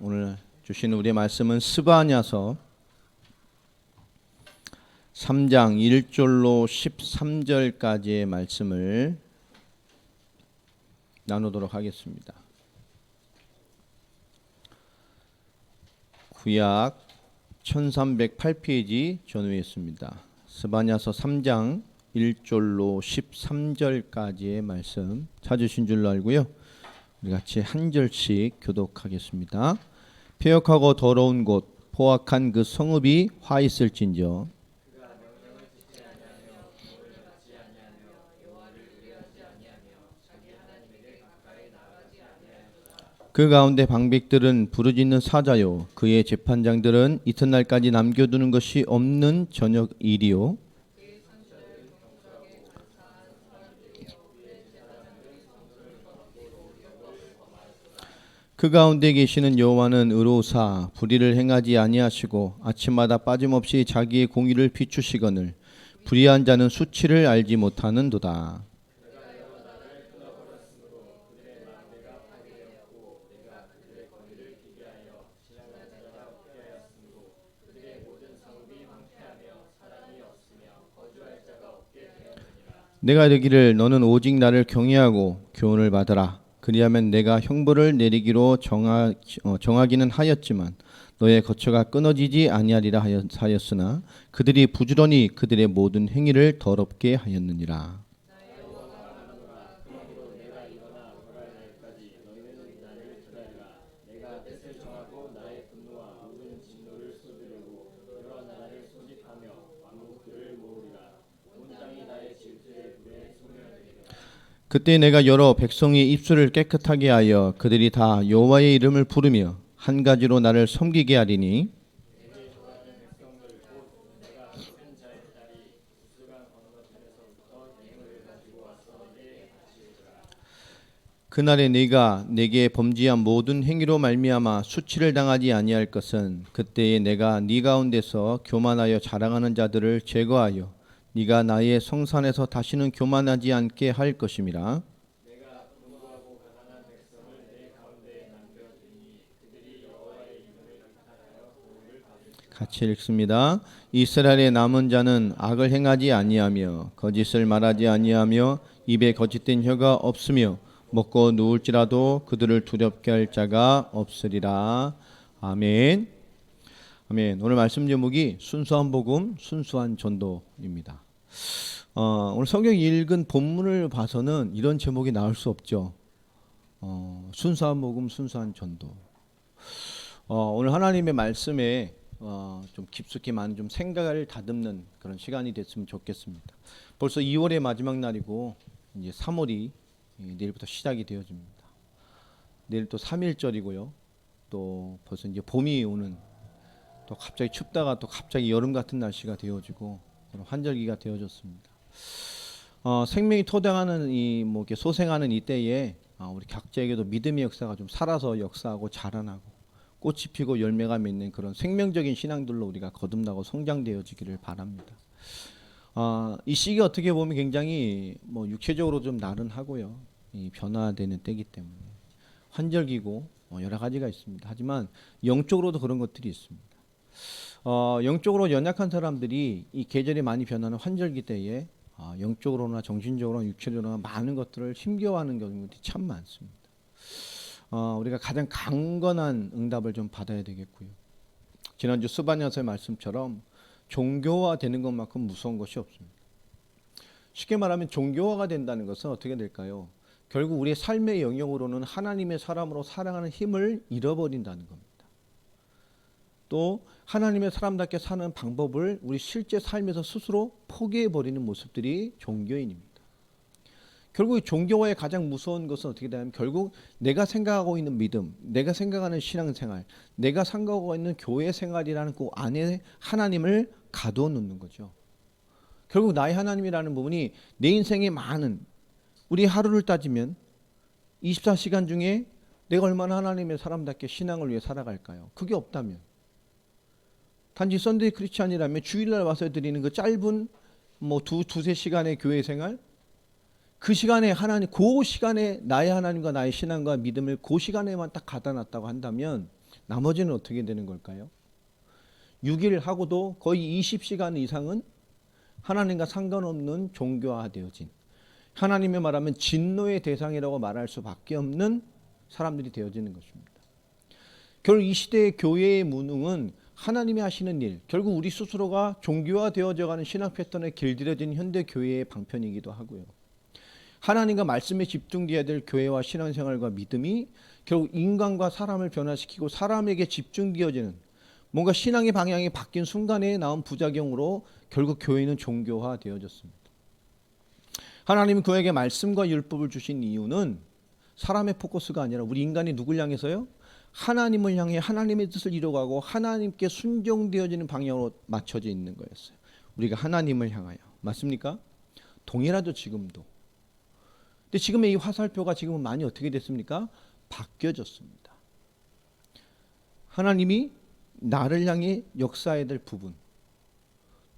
오늘 주시는 우리의 말씀은 스바냐서 3장 1절로 13절까지의 말씀을 나누도록 하겠습니다. 구약 1308페이지 전후에 있습니다. 스바냐서 3장 1절로 13절까지의 말씀 찾으신 줄로 알고요. 우리 같이 한 절씩 교독하겠습니다. 폐역하고 더러운 곳 포악한 그 성읍이 화 있을진저 그 가운데 방백들은 부르짖는 사자요 그의 재판장들은 이튿날까지 남겨두는 것이 없는 저녁 일이요 그 가운데 계시는 여호와는 의로우사 불의를 행하지 아니하시고 아침마다 빠짐없이 자기의 공의를 비추시거늘 불의한 자는 수치를 알지 못하는도다. 내가 이르기를 너는 오직 나를 경외하고 교훈을 받으라. 그리하면 내가 형벌을 내리기로 정하기는 하였지만 너의 거처가 끊어지지 아니하리라 하였으나 그들이 부지런히 그들의 모든 행위를 더럽게 하였느니라. 그때 내가 여러 백성의 입술을 깨끗하게 하여 그들이 다 여호와의 이름을 부르며 한 가지로 나를 섬기게 하리니 그날에 네가 내게 범죄한 모든 행위로 말미암아 수치를 당하지 아니할 것은 그때에 내가 네 가운데서 교만하여 자랑하는 자들을 제거하여 네가 나의 성산에서 다시는 교만하지 않게 할 것임이라. 같이 읽습니다. 이스라엘의 남은 자는 악을 행하지 아니하며 거짓을 말하지 아니하며 입에 거짓된 혀가 없으며 먹고 누울지라도 그들을 두렵게 할 자가 없으리라. 아멘. 아멘. 오늘 말씀 제목이 순수한 복음, 순수한 전도입니다. 오늘 성경 읽은 본문을 봐서는 이런 제목이 나올 수 없죠. 순수한 복음, 순수한 전도. 오늘 하나님의 말씀에 좀 깊숙이 많은 좀 생각을 다듬는 그런 시간이 됐으면 좋겠습니다. 벌써 2월의 마지막 날이고 이제 3월이 내일부터 시작이 되어집니다. 내일 또 3.1절이고요. 또 벌써 이제 봄이 오는 또 갑자기 춥다가 또 갑자기 여름 같은 날씨가 되어지고 그런 환절기가 되어졌습니다. 생명이 토당하는 뭐 이렇게 소생하는 이 때에 우리 각자에게도 믿음의 역사가 좀 살아서 역사하고 자라나고 꽃이 피고 열매가 맺는 그런 생명적인 신앙들로 우리가 거듭나고 성장되어지기를 바랍니다. 이 시기 어떻게 보면 굉장히 뭐 육체적으로 좀 나른하고요. 이 변화되는 때이기 때문에 환절기고 여러 가지가 있습니다. 하지만 영적으로도 그런 것들이 있습니다. 영적으로 연약한 사람들이 이 계절이 많이 변하는 환절기 때에 영적으로나 정신적으로나 육체적으로나 많은 것들을 힘겨워하는 경우들이 참 많습니다. 우리가 가장 강건한 응답을 좀 받아야 되겠고요. 지난주 스바냐서의 말씀처럼 종교화 되는 것만큼 무서운 것이 없습니다. 쉽게 말하면 종교화가 된다는 것은 어떻게 될까요? 결국 우리의 삶의 영역으로는 하나님의 사람으로 살아가는 힘을 잃어버린다는 겁니다. 또 하나님의 사람답게 사는 방법을 우리 실제 삶에서 스스로 포기해버리는 모습들이 종교인입니다. 결국 종교화의 가장 무서운 것은 어떻게 되냐면 결국 내가 생각하고 있는 믿음, 내가 생각하는 신앙생활, 내가 생각하고 있는 교회 생활이라는 그 안에 하나님을 가두어 놓는 거죠. 결국 나의 하나님이라는 부분이 내 인생에 많은 우리 하루를 따지면 24시간 중에 내가 얼마나 하나님의 사람답게 신앙을 위해 살아갈까요? 그게 없다면 단지 썬데이 크리스찬이라면 주일날 와서 드리는 그 짧은 뭐 두세 시간의 교회 생활 그 시간에 하나님, 그 시간에 나의 하나님과 나의 신앙과 믿음을 그 시간에만 딱 가다 놨다고 한다면 나머지는 어떻게 되는 걸까요? 6일 하고도 거의 20시간 이상은 하나님과 상관없는 종교화되어진, 하나님의 말하면 진노의 대상이라고 말할 수밖에 없는 사람들이 되어지는 것입니다. 결국 이 시대의 교회의 무능은 하나님이 하시는 일, 결국 우리 스스로가 종교화되어져가는 신앙 패턴에 길들여진 현대 교회의 방편이기도 하고요. 하나님과 말씀에 집중되어야 될 교회와 신앙생활과 믿음이 결국 인간과 사람을 변화시키고 사람에게 집중되어지는, 뭔가 신앙의 방향이 바뀐 순간에 나온 부작용으로 결국 교회는 종교화되어졌습니다. 하나님은 그에게 말씀과 율법을 주신 이유는 사람의 포커스가 아니라 우리 인간이 누굴 향해서요? 하나님을 향해 하나님의 뜻을 이루어가고 하나님께 순종되어지는 방향으로 맞춰져 있는 거였어요. 우리가 하나님을 향하여. 맞습니까? 동일하죠, 지금도. 근데 지금의 이 화살표가 지금은 많이 어떻게 됐습니까? 바뀌어졌습니다. 하나님이 나를 향해 역사해야 될 부분,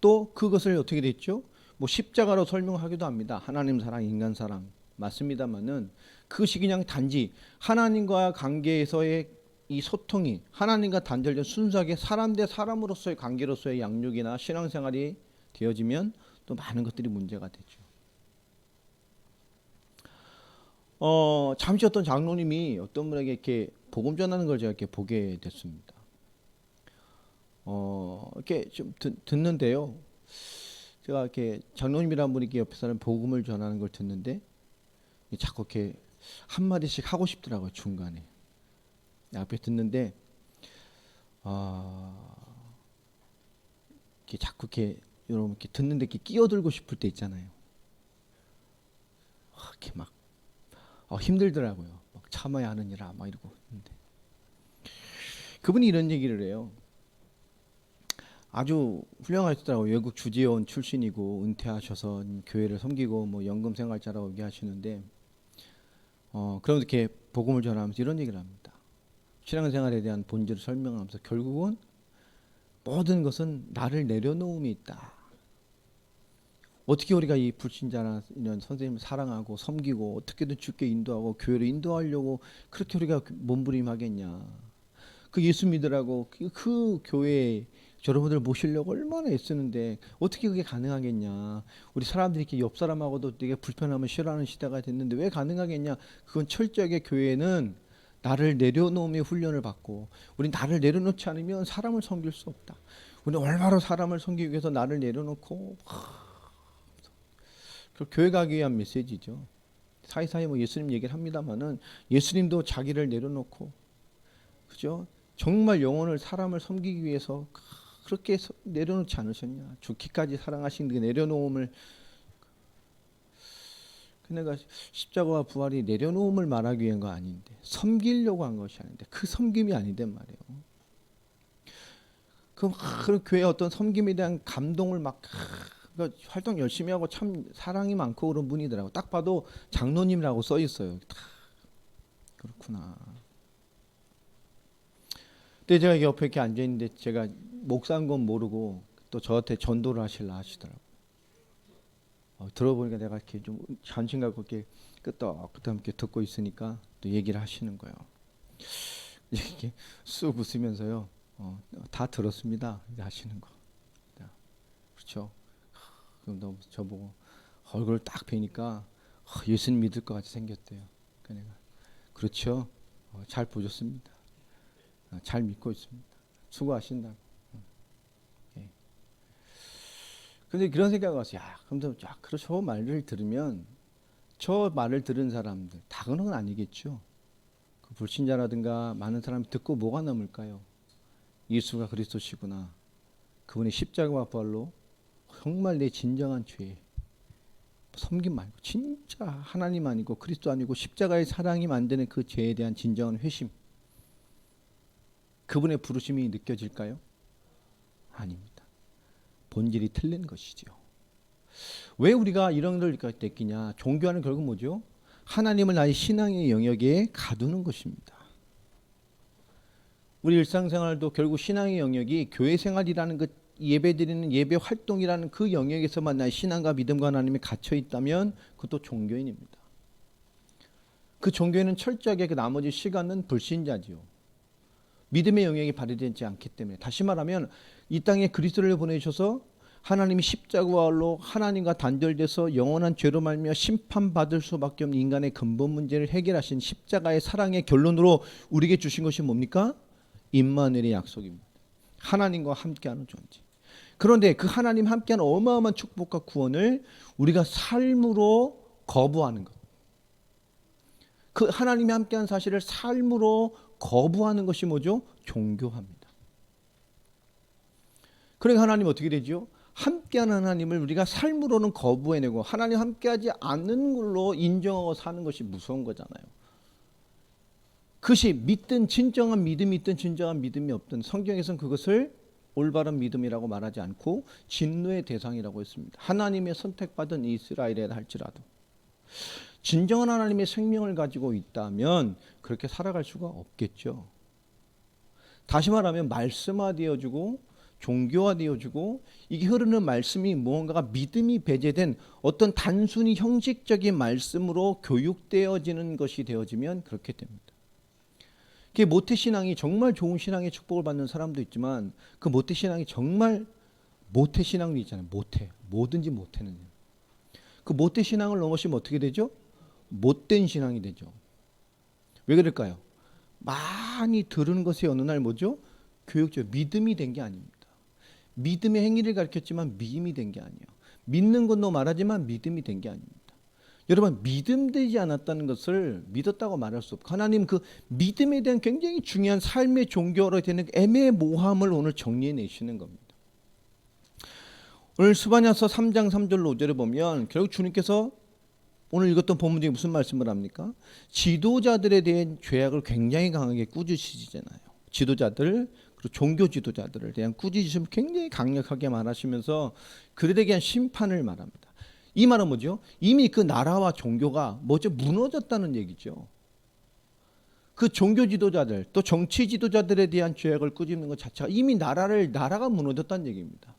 또 그것을 어떻게 됐죠? 뭐 십자가로 설명하기도 합니다. 하나님 사랑, 인간 사랑. 맞습니다만은 그것이 그냥 단지 하나님과 관계에서의 이 소통이, 하나님과 단절된 순수하게 사람 대 사람으로서의 관계로서의 양육이나 신앙생활이 되어지면 또 많은 것들이 문제가 되죠. 잠시 어떤 장로님이 어떤 분에게 이렇게 복음 전하는 걸 제가 이렇게 보게 됐습니다. 이렇게 좀 듣는데요. 제가 이렇게 장로님이라는 분이 이렇게 옆에서는 복음을 전하는 걸 듣는데 자꾸 이렇게 한 마디씩 하고 싶더라고요, 중간에. 앞에 듣는데 이렇게 자꾸 이렇게 여러분 이렇게 듣는데 이렇게 끼어들고 싶을 때 있잖아요. 이렇게 막 힘들더라고요. 막 참아야 하느니라 막 이러고 있는데 그분이 이런 얘기를 해요. 아주 훌륭하시더라고요. 외국 주재원 출신이고 은퇴하셔서 교회를 섬기고 뭐 연금 생활자라고 얘기하시는데 그러면서 이렇게 복음을 전하면서 이런 얘기를 합니다. 신앙생활에 대한 본질을 설명하면서 결국은 모든 것은 나를 내려놓음이 있다. 어떻게 우리가 이 불신자나 이런 선생님을 사랑하고 섬기고 어떻게든 주께 인도하고 교회를 인도하려고 그렇게 우리가 몸부림하겠냐. 그 예수 믿으라고 그 교회에 여러분들 모시려고 얼마나 애쓰는데 어떻게 그게 가능하겠냐. 우리 사람들이 이렇게 옆 사람하고도 되게 불편하면 싫어하는 시대가 됐는데 왜 가능하겠냐. 그건 철저하게 교회는 나를 내려놓음의 훈련을 받고, 우리 나를 내려놓지 않으면 사람을 섬길 수 없다. 우리는 얼마나 사람을 섬기기 위해서 나를 내려놓고 교회 가기 위한 메시지죠. 사이사이 뭐 예수님 얘기를 합니다만은 예수님도 자기를 내려놓고, 그죠? 정말 영혼을 사람을 섬기기 위해서 그렇게 내려놓지 않으셨냐. 죽기까지 사랑하신 그 내려놓음을, 내가 십자가와 부활이 내려놓음을 말하기 위한 거 아닌데, 섬기려고 한 것이 아닌데, 그 섬김이 아닌데 말이에요. 그 교회 어떤 섬김에 대한 감동을 막 활동 열심히 하고 참 사랑이 많고 그런 분이더라고. 딱 봐도 장로님이라고 써 있어요. 그렇구나. 근데 제가 옆에 이렇게 앉아 있는데 제가 목사인 건 모르고 또 저한테 전도를 하실라 하시더라고. 들어보니까 내가 이렇게 좀 관심 갖고 이렇게 끄떡끄떡 이렇게 듣고 있으니까 또 얘기를 하시는 거예요. 이렇게 쑥 웃으면서요. 다 들었습니다. 하시는 거. 그렇죠. 그럼 너 저보고 얼굴을 딱 뵈니까 예수님 믿을 것 같이 생겼대요. 그러니까 내가 그렇죠. 잘 보셨습니다. 잘 믿고 있습니다. 수고하신다고. 근데 그런 생각이 왔어요. 저 말을 들으면 저 말을 들은 사람들 다 그런 건 아니겠죠. 그 불신자라든가 많은 사람이 듣고 뭐가 남을까요? 예수가 그리스도시구나. 그분의 십자가와 부활로 정말 내 진정한 죄, 섬김 말고 진짜 하나님 아니고 그리스도 아니고 십자가의 사랑이 만드는 그 죄에 대한 진정한 회심, 그분의 부르심이 느껴질까요? 아닙니다. 본질이 틀린 것이죠. 왜 우리가 이런 걸 느끼냐? 종교하는 결국 뭐죠? 하나님을 나의 신앙의 영역에 가두는 것입니다. 우리 일상생활도 결국 신앙의 영역이 교회 생활이라는 것, 예배드리는 예배 활동이라는 그 영역에서만 나의 신앙과 믿음과 하나님이 갇혀 있다면 그것도 종교인입니다. 그 종교인은 철저하게 그 나머지 시간은 불신자지요. 믿음의 영역이 발휘되지 않기 때문에, 다시 말하면 이 땅에 그리스도를 보내주셔서 하나님이 십자가로 하나님과 단절돼서 영원한 죄로 말미암아 심판받을 수밖에 없는 인간의 근본 문제를 해결하신 십자가의 사랑의 결론으로 우리에게 주신 것이 뭡니까? 임마누엘의 약속입니다. 하나님과 함께하는 존재. 그런데 그 하나님 함께하는 어마어마한 축복과 구원을 우리가 삶으로 거부하는 것, 그 하나님이 함께하는 사실을 삶으로 거부하는 것이 뭐죠? 종교합니다. 그러니까 하나님 어떻게 되죠? 함께하는 하나님을 우리가 삶으로는 거부해내고 하나님 함께하지 않는 걸로 인정하고 사는 것이 무서운 거잖아요. 그것이 믿든 진정한 믿음이 있든 진정한 믿음이 없든 성경에서는 그것을 올바른 믿음이라고 말하지 않고 진노의 대상이라고 했습니다. 하나님의 선택받은 이스라엘이라 할지라도 진정한 하나님의 생명을 가지고 있다면 그렇게 살아갈 수가 없겠죠. 다시 말하면 말씀화되어지고 종교화되어지고 이게 흐르는 말씀이 무언가가 믿음이 배제된 어떤 단순히 형식적인 말씀으로 교육되어지는 것이 되어지면 그렇게 됩니다. 그게 모태신앙이 정말 좋은 신앙의 축복을 받는 사람도 있지만 그 모태신앙이 정말 모태신앙도 있잖아요. 뭐든지 모태는. 그 모태신앙을 넘어서면 어떻게 되죠? 못된 신앙이 되죠. 왜 그럴까요? 많이 들은 것이 어느 날 뭐죠? 교육적 믿음이 된 게 아닙니다. 믿음의 행위를 가르쳤지만 믿음이 된 게 아니에요. 믿는 것도 말하지만 믿음이 된 게 아닙니다. 여러분, 믿음되지 않았다는 것을 믿었다고 말할 수 없고 하나님 그 믿음에 대한 굉장히 중요한 삶의 종교로 되는 애매모호함을 오늘 정리해 내시는 겁니다. 오늘 스바냐서 3장 3절로 5절에 보면 결국 주님께서 오늘 읽었던 본문 중에 무슨 말씀을 합니까? 지도자들에 대한 죄악을 굉장히 강하게 꾸짖으시잖아요. 지도자들 그리고 종교 지도자들에 대한 꾸짖으심을 굉장히 강력하게 말하시면서 그들에 대한 심판을 말합니다. 이 말은 뭐죠? 이미 그 나라와 종교가 뭐죠? 무너졌다는 얘기죠. 그 종교 지도자들 또 정치 지도자들에 대한 죄악을 꾸짖는 것 자체가 이미 나라가 무너졌다는 얘기입니다.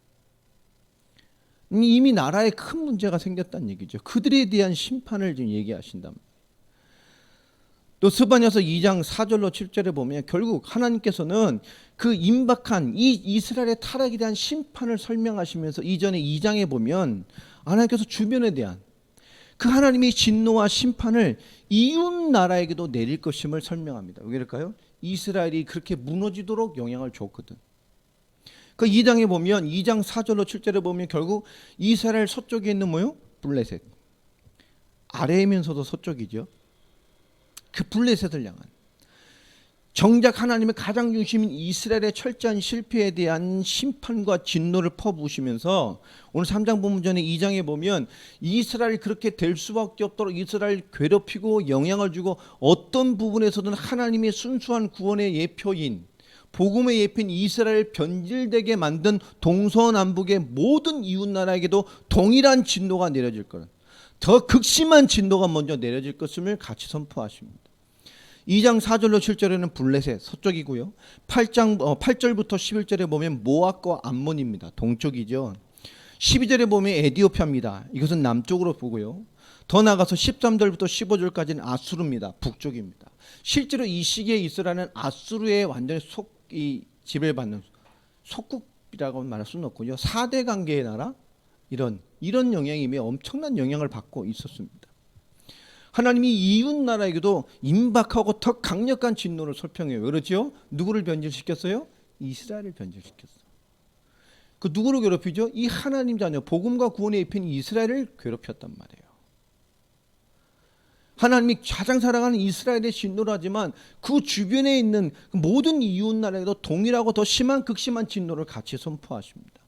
이미 나라에 큰 문제가 생겼다는 얘기죠. 그들에 대한 심판을 지금 얘기하신단 말이에요. 또 스바냐서 2장 4절로 7절에 보면 결국 하나님께서는 그 임박한 이 이스라엘의 타락에 대한 심판을 설명하시면서 이전에 2장에 보면 하나님께서 주변에 대한 그 하나님의 진노와 심판을 이웃 나라에게도 내릴 것임을 설명합니다. 왜 그럴까요? 이스라엘이 그렇게 무너지도록 영향을 줬거든. 그 2장에 보면 2장 4절로 7절에 보면 결국 이스라엘 서쪽에 있는 뭐요? 블레셋. 아래이면서도 서쪽이죠. 그 블레셋을 향한 정작 하나님의 가장 중심인 이스라엘의 철저한 실패에 대한 심판과 진노를 퍼부으시면서 오늘 3장 본문 전에 2장에 보면 이스라엘이 그렇게 될 수밖에 없도록 이스라엘 괴롭히고 영향을 주고 어떤 부분에서든 하나님의 순수한 구원의 예표인 복음의 예표인 이스라엘 변질되게 만든 동서남북의 모든 이웃 나라에게도 동일한 진노가 내려질 것, 더 극심한 진노가 먼저 내려질 것임을 같이 선포하십니다. 2장 4절로 7절에는 블레셋 서쪽이고요. 8절부터 11절에 보면 모압과 암몬입니다. 동쪽이죠. 12절에 보면 에디오피아입니다. 이것은 남쪽으로 보고요. 더 나가서 13절부터 15절까지는 아수르입니다. 북쪽입니다. 실제로 이 시기에 이스라엘은 아수르의 완전히 지배받는 속국이라고 말할 수는 없고요. 4대 관계의 나라 이런 영향이 엄청난 영향을 받고 있었습니다. 하나님이 이웃 나라에게도 임박하고 더 강력한 진노를 설명해요. 그렇죠? 누구를 변질시켰어요? 이스라엘을 변질시켰어요. 그 누구를 괴롭히죠? 이 하나님 자녀 복음과 구원의 입힌 이스라엘을 괴롭혔단 말이에요. 하나님이 가장 사랑하는 이스라엘의 진노를 하지만 그 주변에 있는 모든 이웃 나라에도 동일하고 더 심한 극심한 진노를 같이 선포하십니다.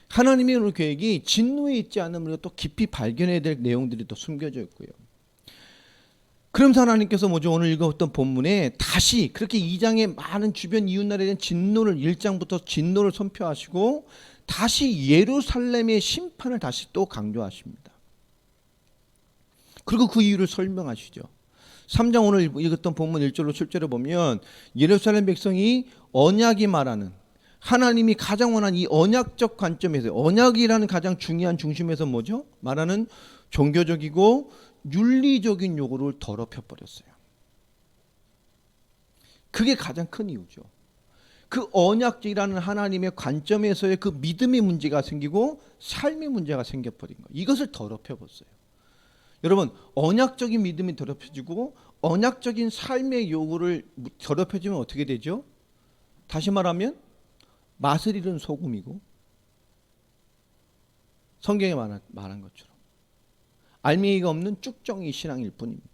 하나님의 오늘 계획이 진노에 있지 않으므로 또 깊이 발견해야 될 내용들이 또 숨겨져 있고요. 그러면서 하나님께서 뭐죠? 오늘 읽었던 본문에 다시 그렇게 2장의 많은 주변 이웃 나라에 대한 진노를 1장부터 진노를 선포하시고 다시 예루살렘의 심판을 다시 또 강조하십니다. 그리고 그 이유를 설명하시죠. 3장 오늘 읽었던 본문 1절로 7절에 보면 예루살렘 백성이 언약이 말하는 하나님이 가장 원하는 이 언약적 관점에서 언약이라는 가장 중요한 중심에서 뭐죠? 말하는 종교적이고 윤리적인 요구를 더럽혀 버렸어요. 그게 가장 큰 이유죠. 그 언약이라는 하나님의 관점에서의 그 믿음의 문제가 생기고 삶의 문제가 생겨버린 거예요. 이것을 더럽혀 보세요. 여러분, 언약적인 믿음이 더럽혀지고 언약적인 삶의 요구를 더럽혀지면 어떻게 되죠? 다시 말하면 맛을 잃은 소금이고, 성경에 말한 것처럼 알맹이가 없는 쭉정이 신앙일 뿐입니다.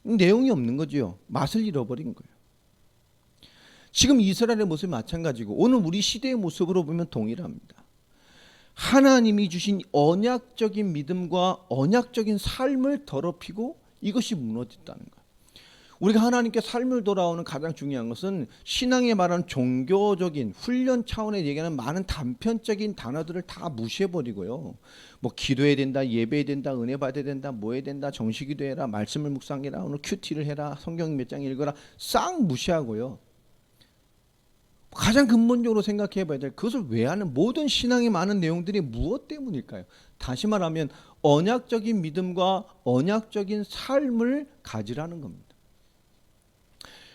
내용이 없는 거죠. 맛을 잃어버린 거예요. 지금 이스라엘의 모습이 마찬가지고 오늘 우리 시대의 모습으로 보면 동일합니다. 하나님이 주신 언약적인 믿음과 언약적인 삶을 더럽히고 이것이 무너졌다는 거예요. 우리가 하나님께 삶을 돌아오는 가장 중요한 것은 신앙에 말하는 종교적인 훈련 차원에 얘기하는 많은 단편적인 단어들을 다 무시해버리고요. 뭐 기도해야 된다, 예배해야 된다, 은혜 받아야 된다, 뭐 해야 된다, 정식기도해라, 말씀을 묵상해라, 오늘 큐티를 해라, 성경 몇 장 읽어라, 싹 무시하고요. 가장 근본적으로 생각해 봐야 될 그것을 왜 하는 모든 신앙의 많은 내용들이 무엇 때문일까요? 다시 말하면 언약적인 믿음과 언약적인 삶을 가지라는 겁니다.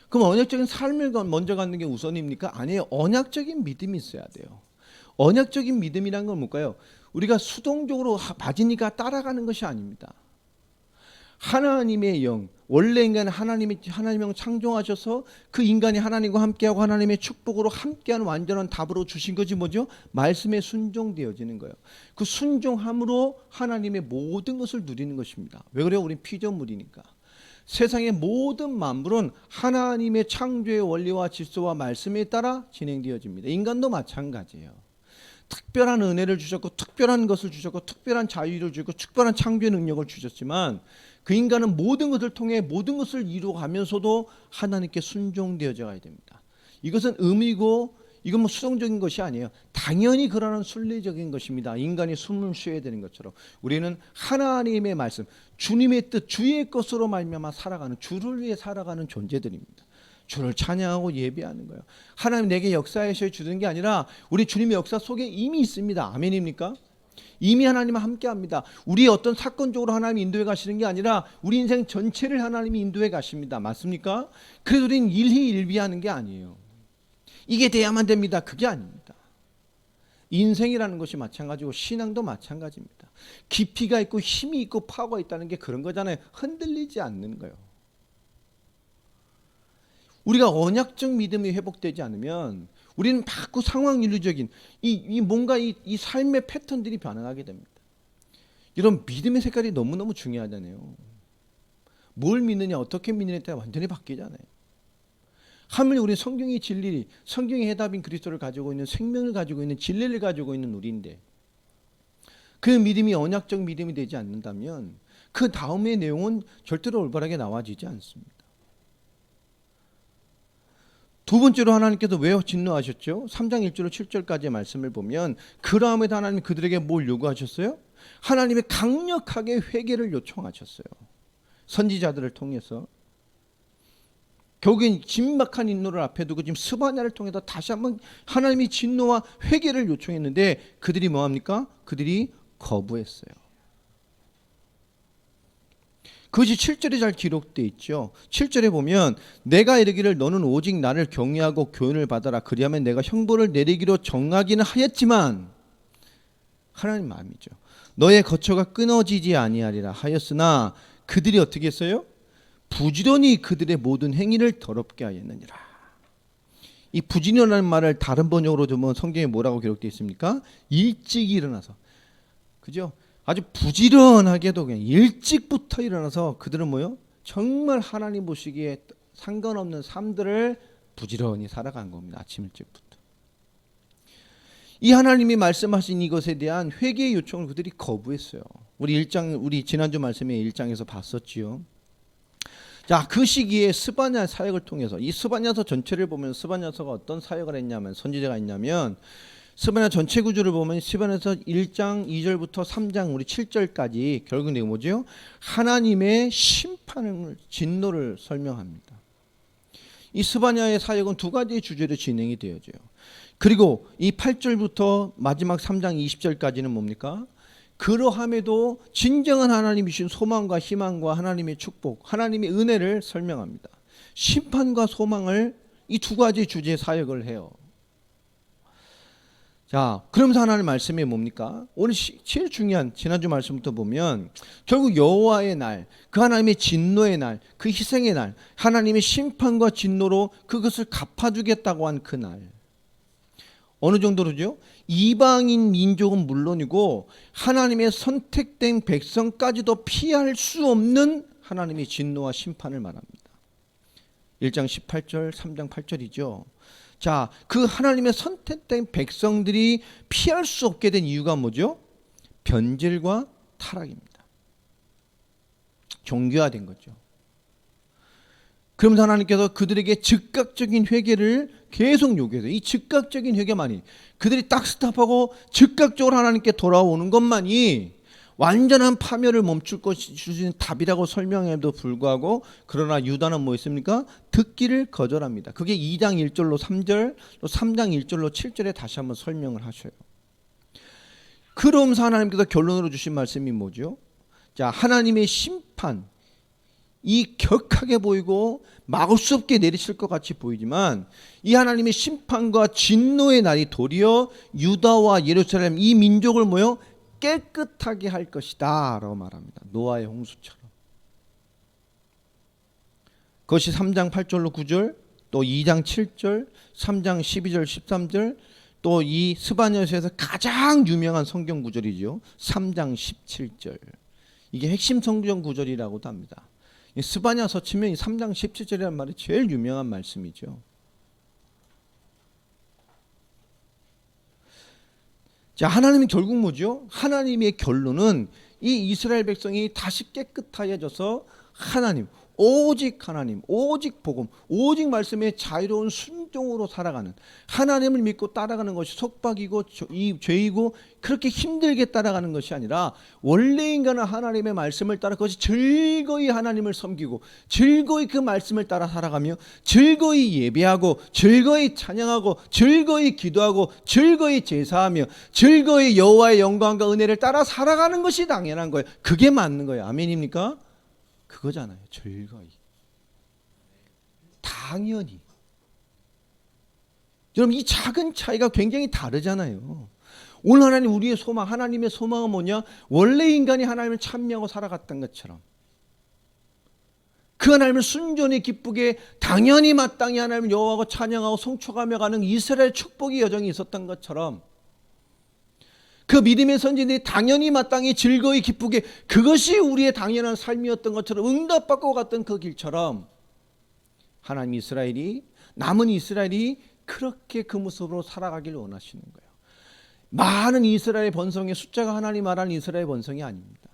그럼 언약적인 삶을 먼저 갖는 게 우선입니까? 아니에요. 언약적인 믿음이 있어야 돼요. 언약적인 믿음이란 건 뭘까요? 우리가 수동적으로 맞으니까 따라가는 것이 아닙니다. 하나님의 영, 원래 인간은 하나님의 영 창조하셔서 그 인간이 하나님과 함께하고 하나님의 축복으로 함께하는 완전한 답으로 주신 것이 뭐죠? 말씀에 순종되어지는 거예요. 그 순종함으로 하나님의 모든 것을 누리는 것입니다. 왜 그래요? 우린 피조물이니까. 세상의 모든 만물은 하나님의 창조의 원리와 질서와 말씀에 따라 진행되어집니다. 인간도 마찬가지예요. 특별한 은혜를 주셨고 특별한 것을 주셨고 특별한 자유를 주고 특별한 창조의 능력을 주셨지만 그 인간은 모든 것을 통해 모든 것을 이루어가면서도 하나님께 순종되어져 가야 됩니다. 이것은 의미고 이건 뭐 수동적인 것이 아니에요. 당연히 그러한 순리적인 것입니다. 인간이 숨을 쉬어야 되는 것처럼 우리는 하나님의 말씀, 주님의 뜻, 주의 것으로 말미암아 살아가는, 주를 위해 살아가는 존재들입니다. 주를 찬양하고 예배하는 거예요. 하나님 내게 역사하셔 주는 게 아니라 우리 주님의 역사 속에 이미 있습니다. 아멘입니까? 이미 하나님과 함께합니다. 우리 어떤 사건적으로 하나님이 인도해 가시는 게 아니라 우리 인생 전체를 하나님이 인도해 가십니다. 맞습니까? 그래서 우리는 일희일비하는 게 아니에요. 이게 돼야만 됩니다. 그게 아닙니다. 인생이라는 것이 마찬가지고 신앙도 마찬가지입니다. 깊이가 있고 힘이 있고 파워가 있다는 게 그런 거잖아요. 흔들리지 않는 거예요. 우리가 언약적 믿음이 회복되지 않으면 우리는 자꾸 상황 윤리적인 뭔가 이 삶의 패턴들이 변화하게 됩니다. 이런 믿음의 색깔이 너무너무 중요하잖아요. 뭘 믿느냐, 어떻게 믿느냐에 따라 완전히 바뀌잖아요. 하물며 우리 성경의 진리, 성경의 해답인 그리스도를 가지고 있는 생명을 가지고 있는 진리를 가지고 있는 우리인데 그 믿음이 언약적 믿음이 되지 않는다면 그 다음의 내용은 절대로 올바르게 나와지지 않습니다. 두 번째로 하나님께서 왜 진노하셨죠? 3장 1절로 7절까지의 말씀을 보면 그러함에도 하나님이 그들에게 뭘 요구하셨어요? 하나님이 강력하게 회개를 요청하셨어요. 선지자들을 통해서. 결국엔 진박한 인노를 앞에 두고 지금 스바냐를 통해서 다시 한번 하나님이 진노와 회개를 요청했는데 그들이 뭐합니까? 그들이 거부했어요. 그것이 7절에 잘 기록되어 있죠. 7절에 보면 내가 이르기를 너는 오직 나를 경외하고 교훈을 받아라. 그리하면 내가 형벌을 내리기로 정하기는 하였지만 하나님 마음이죠. 너의 거처가 끊어지지 아니하리라 하였으나 그들이 어떻게 했어요? 부지런히 그들의 모든 행위를 더럽게 하였느니라. 이 부지런이라는 말을 다른 번역으로 보면 성경에 뭐라고 기록되어 있습니까? 일찍 일어나서. 그죠? 아주 부지런하게도 그냥 일찍부터 일어나서 그들은 뭐요? 정말 하나님 보시기에 상관없는 삶들을 부지런히 살아간 겁니다. 아침 일찍부터. 이 하나님이 말씀하신 이것에 대한 회개의 요청을 그들이 거부했어요. 우리 지난주 말씀에 1장에서 봤었지요. 자, 그 시기에 스바냐 사역을 통해서 이 스바냐서 전체를 보면 스바냐서가 어떤 사역을 했냐면 선지자가 했냐면 스바냐 전체 구조를 보면 스바냐서 1장 2절부터 3장 우리 7절까지 결국은 이게 뭐죠? 하나님의 심판을 진노를 설명합니다. 이 스바냐의 사역은 두 가지의 주제로 진행이 되어져요. 그리고 이 8절부터 마지막 3장 20절까지는 뭡니까? 그러함에도 진정한 하나님이 주신 소망과 희망과 하나님의 축복, 하나님의 은혜를 설명합니다. 심판과 소망을 이 두 가지 주제에 사역을 해요. 자, 그러면서 하나님 말씀이 뭡니까? 오늘 제일 중요한 지난주 말씀부터 보면 결국 여호와의 날, 그 하나님의 진노의 날, 그 희생의 날, 하나님의 심판과 진노로 그것을 갚아주겠다고 한 그 날. 어느 정도로죠? 이방인 민족은 물론이고 하나님의 선택된 백성까지도 피할 수 없는 하나님의 진노와 심판을 말합니다. 1장 18절, 3장 8절이죠. 자, 그 하나님의 선택된 백성들이 피할 수 없게 된 이유가 뭐죠? 변질과 타락입니다. 종교화된 거죠. 그러면서 하나님께서 그들에게 즉각적인 회개를 계속 요구해요. 이 즉각적인 회개만이, 그들이 딱 스탑하고 즉각적으로 하나님께 돌아오는 것만이 완전한 파멸을 멈출 것이 답이라고 설명해도 불구하고, 그러나 유다는 뭐 있습니까? 듣기를 거절합니다. 그게 2장 1절로 3절, 또 3장 1절로 7절에 다시 한번 설명을 하셔요. 그러면서 하나님께서 결론으로 주신 말씀이 뭐죠? 자, 하나님의 심판, 이 격하게 보이고 막을 수 없게 내리실 것 같이 보이지만, 이 하나님의 심판과 진노의 날이 도리어 유다와 예루살렘 이 민족을 뭐요? 깨끗하게 할 것이다 라고 말합니다. 노아의 홍수처럼. 그것이 3장 8절로 9절, 또 2장 7절, 3장 12절 13절, 또 이 스바냐서에서 가장 유명한 성경 구절이죠. 3장 17절. 이게 핵심 성경 구절이라고도 합니다. 스바냐서 치면 이 3장 17절이라는 말이 제일 유명한 말씀이죠. 자, 하나님이 결국 뭐죠? 하나님의 결론은 이 이스라엘 백성이 다시 깨끗하여져서 하나님, 오직 하나님, 오직 복음, 오직 말씀에 자유로운 순종으로 살아가는, 하나님을 믿고 따라가는 것이 속박이고 이 죄이고 그렇게 힘들게 따라가는 것이 아니라, 원래 인간은 하나님의 말씀을 따라 그것이 즐거이 하나님을 섬기고 즐거이 그 말씀을 따라 살아가며 즐거이 예배하고 즐거이 찬양하고 즐거이 기도하고 즐거이 제사하며 즐거이 여호와의 영광과 은혜를 따라 살아가는 것이 당연한 거예요. 그게 맞는 거예요. 아멘입니까? 그거잖아요. 즐거이. 당연히. 여러분, 이 작은 차이가 굉장히 다르잖아요. 오늘 하나님, 우리의 소망, 하나님의 소망은 뭐냐? 원래 인간이 하나님을 찬미하고 살아갔던 것처럼, 그 하나님을 순전히 기쁘게 당연히 마땅히 하나님을 여호와하고 찬양하고 송축하며 가는 이스라엘 축복의 여정이 있었던 것처럼, 그 믿음의 선진들이 당연히 마땅히 즐거이 기쁘게, 그것이 우리의 당연한 삶이었던 것처럼 응답받고 갔던 그 길처럼, 하나님 이스라엘이, 남은 이스라엘이 그렇게 그 모습으로 살아가길 원하시는 거예요. 많은 이스라엘 번성의 숫자가 하나님 말하는 이스라엘 번성이 아닙니다.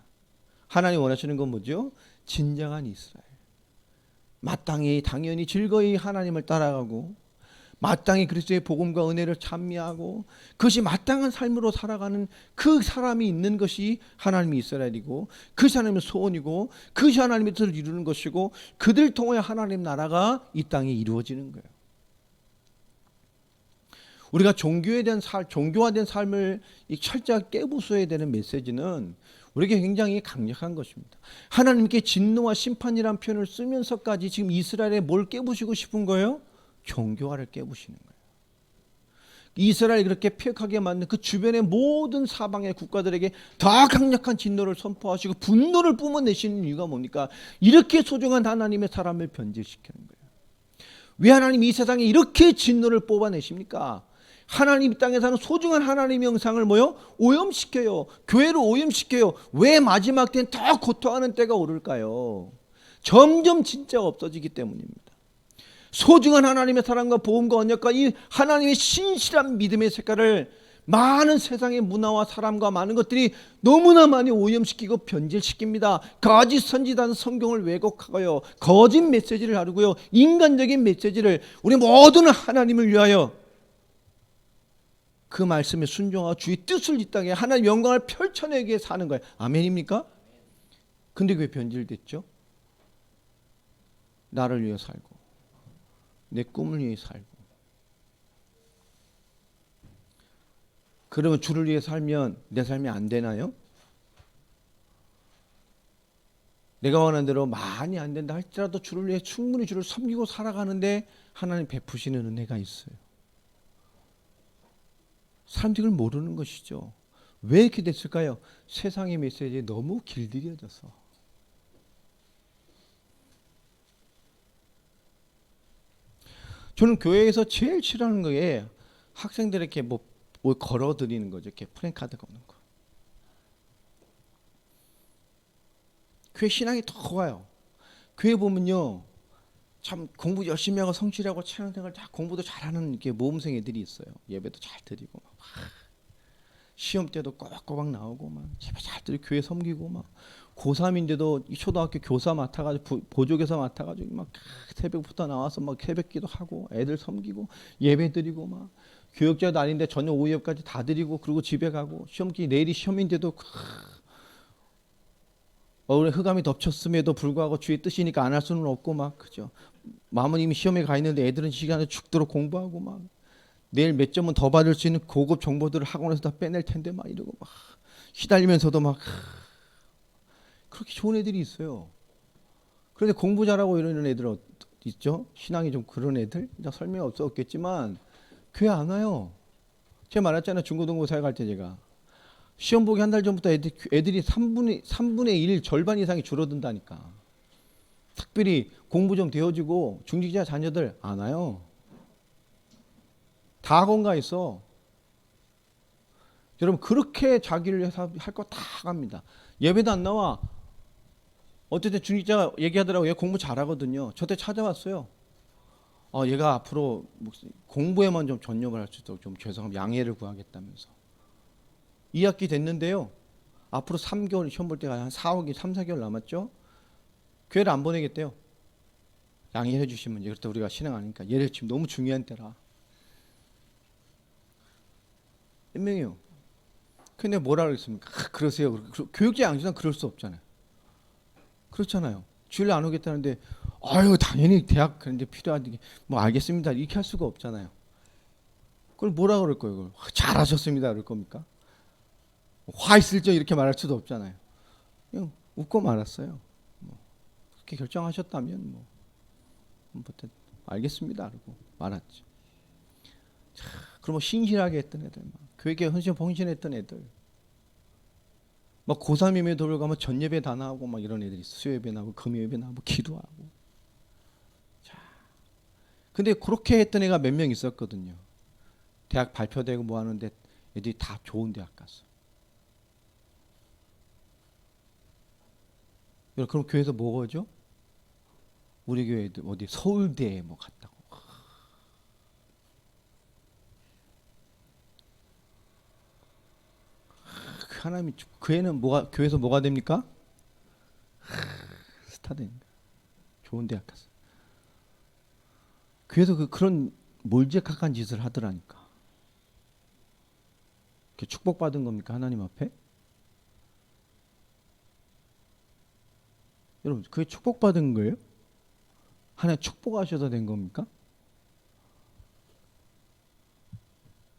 하나님 원하시는 건 뭐죠? 진정한 이스라엘. 마땅히 당연히 즐거이 하나님을 따라가고 마땅히 그리스도의 복음과 은혜를 찬미하고 그것이 마땅한 삶으로 살아가는 그 사람이 있는 것이 하나님의 이스라엘이고, 그것이 하나님의 소원이고, 그것이 하나님의 뜻을 이루는 것이고, 그들 통해 하나님 나라가 이 땅에 이루어지는 거예요. 우리가 종교화된 삶을 철저하게 깨부숴야 되는 메시지는 우리에게 굉장히 강력한 것입니다. 하나님께 진노와 심판이라는 표현을 쓰면서까지 지금 이스라엘에 뭘 깨부시고 싶은 거예요? 종교화를 깨부시는 거예요. 이스라엘 그렇게 폐역하게 만든 그 주변의 모든 사방의 국가들에게 더 강력한 진노를 선포하시고 분노를 뿜어내시는 이유가 뭡니까? 이렇게 소중한 하나님의 사람을 변질시키는 거예요. 왜 하나님 이 세상에 이렇게 진노를 뽑아내십니까? 하나님 이 땅에 사는 소중한 하나님의 형상을 뭐요? 오염시켜요. 교회를 오염시켜요. 왜 마지막 때는 더 고통하는 때가 오를까요? 점점 진짜가 없어지기 때문입니다. 소중한 하나님의 사랑과 보험과 언약과 이 하나님의 신실한 믿음의 색깔을 많은 세상의 문화와 사람과 많은 것들이 너무나 많이 오염시키고 변질시킵니다. 거짓 선지자는 성경을 왜곡하고요, 거짓 메시지를 하고요, 인간적인 메시지를, 우리 모두는 하나님을 위하여 그 말씀에 순종하고 주의 뜻을 이 땅에 하나님의 영광을 펼쳐내게 사는 거예요. 아멘입니까? 근데 왜 변질됐죠? 나를 위해 살고 내 꿈을 위해 살고, 그러면 주를 위해 살면 내 삶이 안 되나요? 내가 원하는 대로 많이 안 된다 할지라도 주를 위해 충분히 주를 섬기고 살아가는데 하나님 베푸시는 은혜가 있어요. 사람들이 그걸 모르는 것이죠. 왜 이렇게 됐을까요? 세상의 메시지에 너무 길들여져서. 저는 교회에서 제일 싫어하는 게 학생들에게 뭐 걸어드리는 거죠. 이렇게 프랭카드 거는 거. 교회 신앙이 더 와요. 교회 보면요, 참 공부 열심히 하고 성실하고 신앙생활 다 공부도 잘하는 이렇게 모범생 애들이 있어요. 예배도 잘 드리고 막 시험 때도 꼬박꼬박 나오고 막 예배 잘 드리고 교회 섬기고 막 고3인데도 초등학교 교사 맡아가지고 보조교사 맡아가지고 막 새벽부터 나와서 막 새벽기도 하고 애들 섬기고 예배 드리고 막 교역자도 아닌데 저녁 오후에까지 다 드리고 그리고 집에 가고 시험기 내일이 시험인데도 얼굴에 흑암이 덮쳤음에도 불구하고 주의 뜻이니까 안 할 수는 없고 막 그죠. 마음은 이미 시험에 가 있는데 애들은 시간에 죽도록 공부하고 막 내일 몇 점은 더 받을 수 있는 고급 정보들을 학원에서 다 빼낼 텐데 막 이러고 막 시달리면서도 막 그렇게 좋은 애들이 있어요. 그런데 공부 잘하고 이러는 애들 있죠. 신앙이 좀 그런 애들 설명이 없었겠지만 교회 안 와요. 제가 말했잖아요. 중고등부사에 갈 때 제가 시험 보기 한 달 전부터 애들이 3분의 1 절반 이상이 줄어든다니까. 특별히 공부 좀 되어지고 중직자 자녀들 안 와요. 다 학원 가 있어. 여러분 그렇게 자기를 위해서 할 거 다 합니다. 예배도 안 나와. 어쨌든 중직자가 얘기하더라고. 얘 공부 잘하거든요. 저때 찾아왔어요. 얘가 앞으로 공부에만 좀 전념을 할 수 있도록 좀 죄송합니다. 양해를 구하겠다면서. 2학기 됐는데요. 앞으로 3개월 시험 볼 때가 한 4학기 3, 4개월 남았죠. 교회를 안 보내겠대요. 양해해 주시면 그렇다 우리가 신앙 아니니까. 얘를 지금 너무 중요한 때라. 몇 명이요? 근데 뭐라 그랬습니까? 그러세요. 교육자 양수는 그럴 수 없잖아요. 그렇잖아요. 주일 안 오겠다는데 아유 당연히 대학 그런데 필요한데 뭐 알겠습니다 이렇게 할 수가 없잖아요. 그걸 뭐라 그럴 거예요? 그걸 잘하셨습니다 그럴 겁니까? 화 있을 적 이렇게 말할 수도 없잖아요. 그냥 웃고 말았어요. 뭐 그렇게 결정하셨다면 뭐 알겠습니다 그러고 말았죠. 그럼 뭐 신실하게 했던 애들, 막 교육에 헌신했던 애들, 막 고3임에도 불구하고 전 예배 다 나오고 막 이런 애들이 있어. 수요예배 나오고 금요예배 나오고 기도하고. 자, 근데 그렇게 했던 애가 몇 명 있었거든요. 대학 발표되고 뭐 하는데 애들이 다 좋은 대학 갔어. 그럼 교회에서 뭐 하죠? 우리 교회도 어디 서울대에 뭐 갔다고. 하나님이 그 애는 뭐가 교회에서 뭐가 됩니까? 스타 됩니다. 좋은 대학 갔어. 교회에서 그런 몰제각한 짓을 하더라니까. 그게 축복받은 겁니까 하나님 앞에? 여러분 그게 축복받은 거예요? 하나님 축복하셔서 된 겁니까?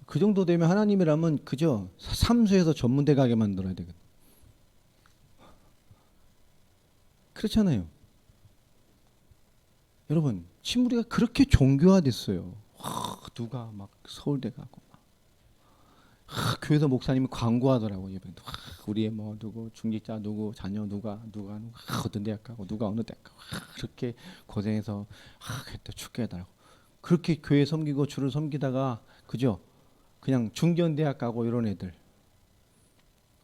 그 정도 되면 하나님이라면 그저 삼수에서 전문대 가게 만들어야 되거든. 그렇잖아요. 여러분 친구리가 그렇게 종교화됐어요. 누가 막 서울대 가고 교회에서 목사님이 광고하더라고. 우리의 뭐 누구 중직자 누구 자녀 누가 어떤 대학 가고 누가 어느 대학 가고 그렇게 고생해서 그때 죽게 해달라고. 그렇게 교회 섬기고 주를 섬기다가 그죠? 그냥 중견대학 가고 이런 애들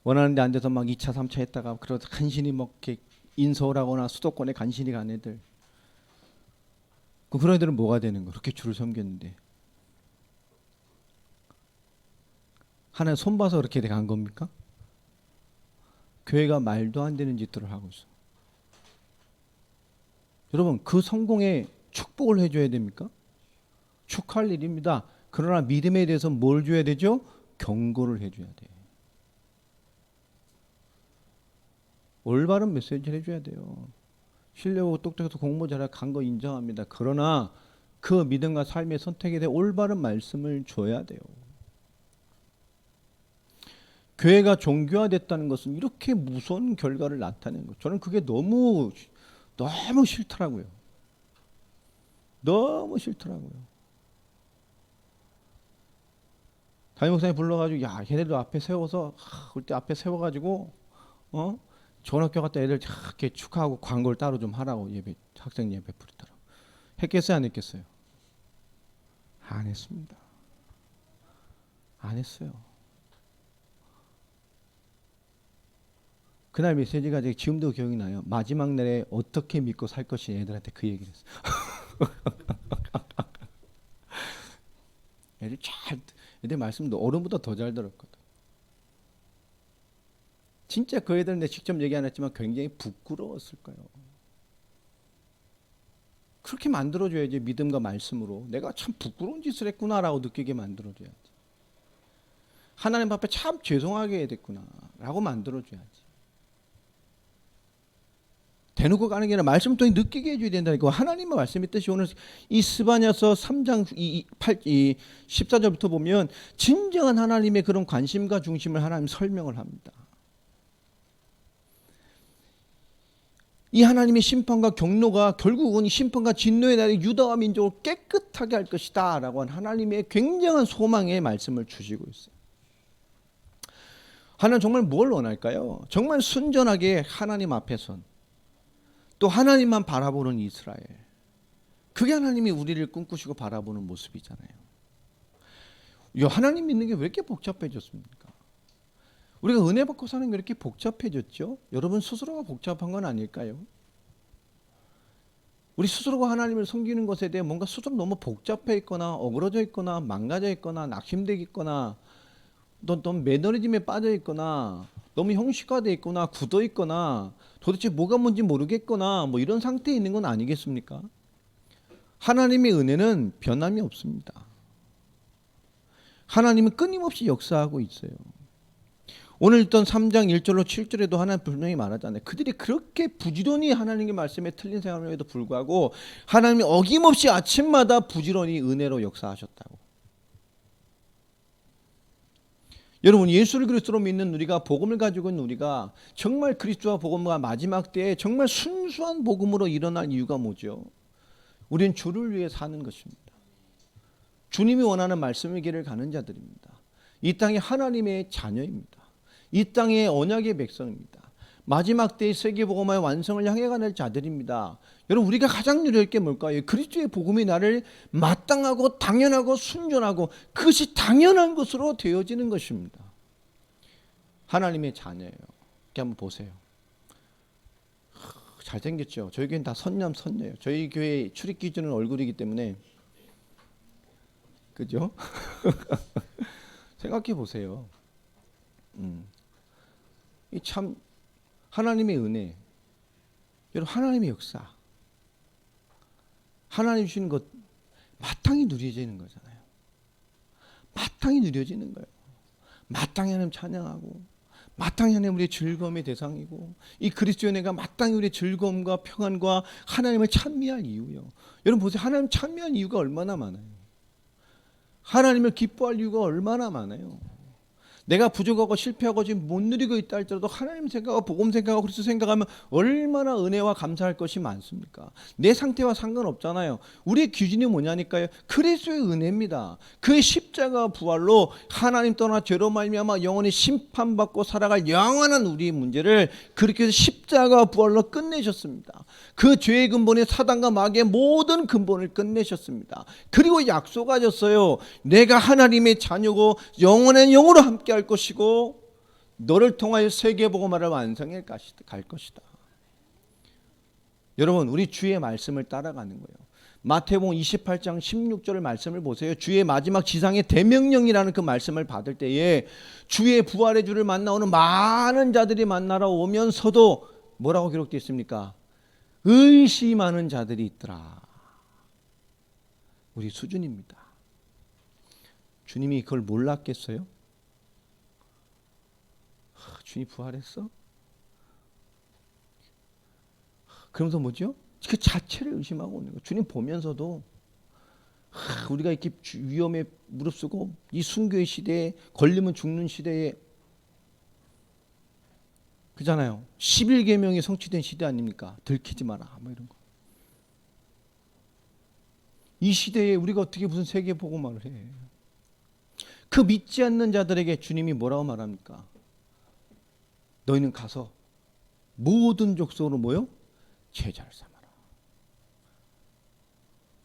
원하는데 안 돼서 막 2차 3차 했다가 그런 간신히 뭐 이렇게 인서울하거나 수도권에 간신히 간 애들 그런 애들은 뭐가 되는 거? 그렇게 주를 섬겼는데 하나님 손봐서 그렇게 간 겁니까? 교회가 말도 안 되는 짓들을 하고 있어. 여러분 그 성공에 축복을 해줘야 됩니까? 축하할 일입니다. 그러나 믿음에 대해서 뭘 줘야 되죠? 경고를 해줘야 돼. 올바른 메시지를 해줘야 돼요. 신뢰하고 똑똑해서 공부 잘해 간 거 인정합니다. 그러나 그 믿음과 삶의 선택에 대해 올바른 말씀을 줘야 돼요. 교회가 종교화됐다는 것은 이렇게 무서운 결과를 나타내는 것. 저는 그게 너무 싫더라고요. 너무 싫더라고요. 담임 목사님 불러가지고 야 걔네도 앞에 세워서 올 때 앞에 세워가지고 좋은 학교 갔다 애들 이렇게 축하하고 광고를 따로 좀 하라고 학생 예배 부르더라고. 했겠어요 안 했겠어요? 안 했습니다. 안 했어요. 그날 메시지가 지금도 기억이 나요. 마지막 날에 어떻게 믿고 살 것이 애들한테 그 얘기를 했어요. 애들 말씀도 어른보다 더 잘 들었거든. 진짜 그 애들은 내가 직접 얘기 안 했지만 굉장히 부끄러웠을 거예요. 그렇게 만들어줘야지. 믿음과 말씀으로 내가 참 부끄러운 짓을 했구나라고 느끼게 만들어줘야지. 하나님 앞에 참 죄송하게 됐구나라고 만들어줘야지. 대놓고 가는 게 아니라 말씀을 통해 느끼게 해줘야 된다니까. 하나님의 말씀의 뜻이 오늘 이 스바냐서 3장 14절부터 보면 진정한 하나님의 그런 관심과 중심을 하나님 설명을 합니다. 이 하나님의 심판과 경노가 결국은 이 심판과 진노의 날에 유다와 민족을 깨끗하게 할 것이다 라고 한 하나님의 굉장한 소망의 말씀을 주시고 있어요. 하나님 정말 뭘 원할까요? 정말 순전하게 하나님 앞에 선, 또 하나님만 바라보는 이스라엘. 그게 하나님이 우리를 꿈꾸시고 바라보는 모습이잖아요. 하나님 믿는 게 왜 이렇게 복잡해졌습니까? 우리가 은혜 받고 사는 게 이렇게 복잡해졌죠? 여러분 스스로가 복잡한 건 아닐까요? 우리 스스로가 하나님을 섬기는 것에 대해 뭔가 스스로 너무 복잡해 있거나 어그러져 있거나 망가져 있거나 낙심되어 있거나 또 매너리즘에 빠져 있거나 너무 형식화되어 있거나 굳어 있거나 도대체 뭐가 뭔지 모르겠거나 뭐 이런 상태에 있는 건 아니겠습니까? 하나님의 은혜는 변함이 없습니다. 하나님은 끊임없이 역사하고 있어요. 오늘 읽던 3장 1절로 7절에도 하나님 분명히 말하잖아요. 그들이 그렇게 부지런히 하나님의 말씀에 틀린 생각을 해도 불구하고 하나님이 어김없이 아침마다 부지런히 은혜로 역사하셨다고. 여러분 예수를 그리스도로 믿는 우리가 복음을 가지고 있는 우리가 정말 그리스도와 복음과 마지막 때에 정말 순수한 복음으로 일어날 이유가 뭐죠? 우리는 주를 위해 사는 것입니다. 주님이 원하는 말씀의 길을 가는 자들입니다. 이 땅의 하나님의 자녀입니다. 이 땅의 언약의 백성입니다. 마지막 때의 세계복음화의 완성을 향해 가는 자들입니다. 여러분 우리가 가장 누릴 게 뭘까요? 그리스도의 복음이 나를 마땅하고 당연하고 순전하고 그것이 당연한 것으로 되어지는 것입니다. 하나님의 자녀예요. 이렇게 한번 보세요. 잘생겼죠? 저희 교회는 다 선남 선녀예요. 저희 교회 출입 기준은 얼굴이기 때문에 그죠? 생각해 보세요. 이 참 하나님의 은혜, 여러분 하나님의 역사, 하나님 주시는 것 마땅히 누려지는 거잖아요. 마땅히 누려지는 거예요. 마땅히 하나님 찬양하고 마땅히 하나님 우리의 즐거움의 대상이고 이 그리스도의 은혜가 마땅히 우리의 즐거움과 평안과 하나님을 찬미할 이유요. 여러분 보세요. 하나님 찬미할 이유가 얼마나 많아요. 하나님을 기뻐할 이유가 얼마나 많아요. 내가 부족하고 실패하고 지금 못 누리고 있다 할지라도 하나님 생각하고 복음 생각하고 그리스도 생각하면 얼마나 은혜와 감사할 것이 많습니까? 내 상태와 상관없잖아요. 우리의 기준이 뭐냐니까요. 그리스도의 은혜입니다. 그의 십자가 부활로 하나님 떠나 죄로 말미암아 영원히 심판받고 살아갈 영원한 우리의 문제를 그렇게 해서 십자가 부활로 끝내셨습니다. 그 죄의 근본의 사단과 마귀의 모든 근본을 끝내셨습니다. 그리고 약속하셨어요. 내가 하나님의 자녀고 영원한 영으로 함께 할 것이고 너를 통하여 세계복음화를 완성해 갈 것이다. 여러분 우리 주의 말씀을 따라가는 거예요. 마태복음 28장 16절 말씀을 보세요. 주의 마지막 지상의 대명령이라는 그 말씀을 받을 때에 주의 부활의 주를 만나오는 많은 자들이 만나러 오면서도 뭐라고 기록되어 있습니까? 의심하는 자들이 있더라. 우리 수준입니다. 주님이 그걸 몰랐겠어요? 주님 부활했어? 그러면서 뭐죠? 그 자체를 의심하고 있는 거예요. 주님 보면서도 우리가 이렇게 위험에 무릅쓰고 이 순교의 시대에 걸리면 죽는 시대에 그잖아요. 11계명이 성취된 시대 아닙니까? 들키지 마라 뭐 이런 거. 이 시대에 우리가 어떻게 무슨 세계복음화를 해? 그 믿지 않는 자들에게 주님이 뭐라고 말합니까? 너희는 가서 모든 족속으로 모여 제자를 삼아라.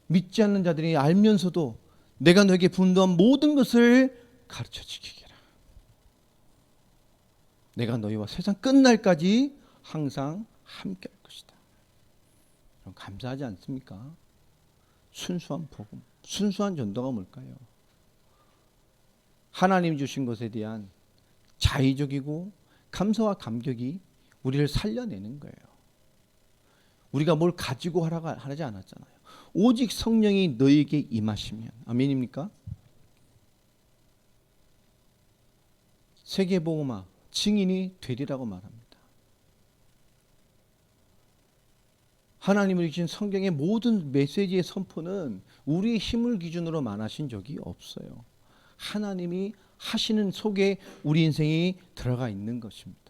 믿지 않는 자들이 알면서도 내가 너에게 분도한 모든 것을 가르쳐 지키게 해라. 내가 너희와 세상 끝날까지 항상 함께 할 것이다. 감사하지 않습니까? 순수한 복음, 순수한 전도가 뭘까요? 하나님 주신 것에 대한 자의적이고 감사와 감격이 우리를 살려내는 거예요. 우리가 뭘 가지고 하지 않았잖아요. 오직 성령이 너에게 임하시면, 아멘입니까? 세계복음화 증인이 되리라고 말합니다. 하나님을 주신 성경의 모든 메시지의 선포는 우리의 힘을 기준으로만 하신 적이 없어요. 하나님이 하시는 속에 우리 인생이 들어가 있는 것입니다.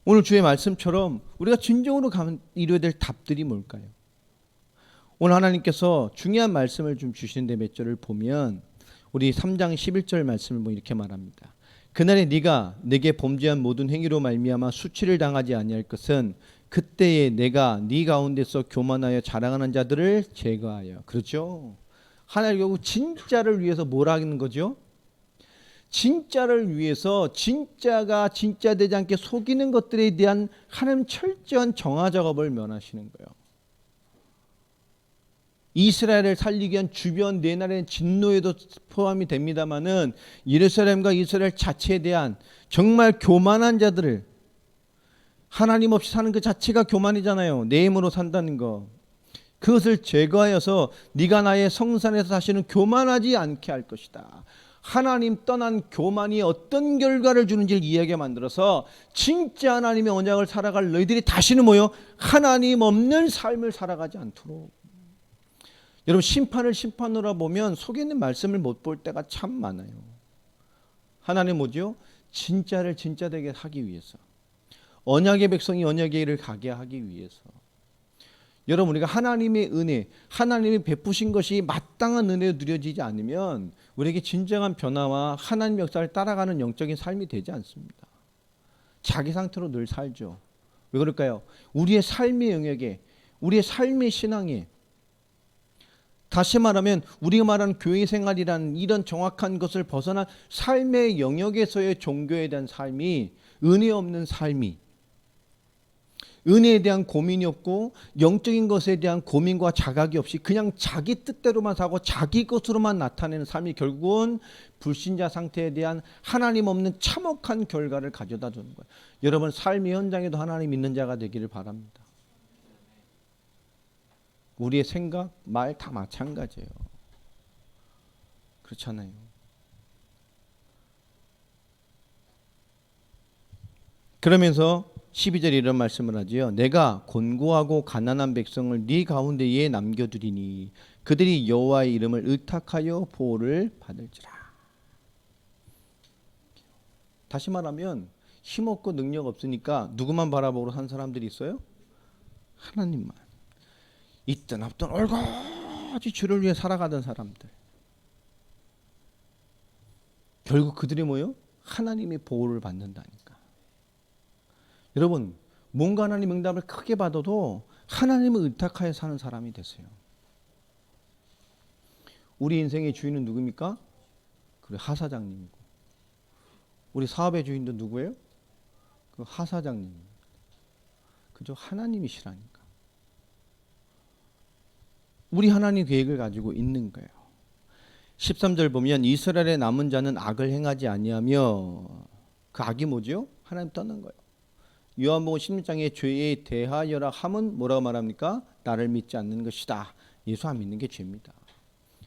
오늘 주의 말씀처럼 우리가 진정으로 이루어야 될 답들이 뭘까요? 오늘 하나님께서 중요한 말씀을 좀 주시는데 몇 절을 보면 우리 3장 11절 말씀을 이렇게 말합니다. 그날에 네가 내게 범죄한 모든 행위로 말미암아 수치를 당하지 아니할 것은 그때에 내가 네 가운데서 교만하여 자랑하는 자들을 제거하여. 그렇죠? 하나님 결국 진짜를 위해서 뭘 하는 거죠? 진짜를 위해서 진짜가 진짜 되지 않게 속이는 것들에 대한 하나님 철저한 정화 작업을 면하시는 거예요. 이스라엘을 살리기 위한 주변 네 나라의 진노에도 포함이 됩니다마는 예루살렘과 이스라엘 자체에 대한 정말 교만한 자들을, 하나님 없이 사는 그 자체가 교만이잖아요. 내 힘으로 산다는 거. 그것을 제거하여서 네가 나의 성산에서 다시는 교만하지 않게 할 것이다. 하나님 떠난 교만이 어떤 결과를 주는지를 이해하게 만들어서 진짜 하나님의 언약을 살아갈 너희들이 다시는 뭐요? 하나님 없는 삶을 살아가지 않도록. 여러분, 심판을 심판으로 보면 속에 있는 말씀을 못 볼 때가 참 많아요. 하나님 뭐죠? 진짜를 진짜되게 하기 위해서, 언약의 백성이 언약의 일을 가게 하기 위해서. 여러분, 우리가 하나님의 은혜, 하나님이 베푸신 것이 마땅한 은혜로 누려지지 않으면 우리에게 진정한 변화와 하나님 역사를 따라가는 영적인 삶이 되지 않습니다. 자기 상태로 늘 살죠. 왜 그럴까요? 우리의 삶의 영역에, 우리의 삶의 신앙에, 다시 말하면 우리가 말하는 교회 생활이라는 이런 정확한 것을 벗어난 삶의 영역에서의 종교에 대한 삶이, 은혜 없는 삶이, 은혜에 대한 고민이 없고 영적인 것에 대한 고민과 자각이 없이 그냥 자기 뜻대로만 사고 자기 것으로만 나타내는 삶이 결국은 불신자 상태에 대한 하나님 없는 참혹한 결과를 가져다 주는 거예요. 여러분, 삶의 현장에도 하나님 믿는 자가 되기를 바랍니다. 우리의 생각, 말 다 마찬가지예요. 그렇잖아요. 그러면서 12절에 이런 말씀을 하지요. 내가 곤고하고 가난한 백성을 네 가운데에 남겨두리니 그들이 여호와의 이름을 의탁하여 보호를 받을지라. 다시 말하면 힘없고 능력 없으니까 누구만 바라보고 산 사람들이 있어요? 하나님만. 있든 없든 얼거지 주를 위해 살아가던 사람들. 결국 그들이 뭐요? 하나님의 보호를 받는다니까. 여러분, 뭔가 하나님 응답을 크게 받아도 하나님을 의탁하여 사는 사람이 되세요. 우리 인생의 주인은 누굽니까? 그래, 하사장님이고. 우리 사업의 주인도 누구예요? 그 하사장님입니다. 그저 하나님이시라니까. 우리 하나님 계획을 가지고 있는 거예요. 13절 보면 이스라엘의 남은 자는 악을 행하지 아니하며, 그 악이 뭐죠? 하나님 떠난 거예요. 요한복음 16장에 죄에 대하여라 함은 뭐라고 말합니까? 나를 믿지 않는 것이다. 예수 안 믿는 게 죄입니다.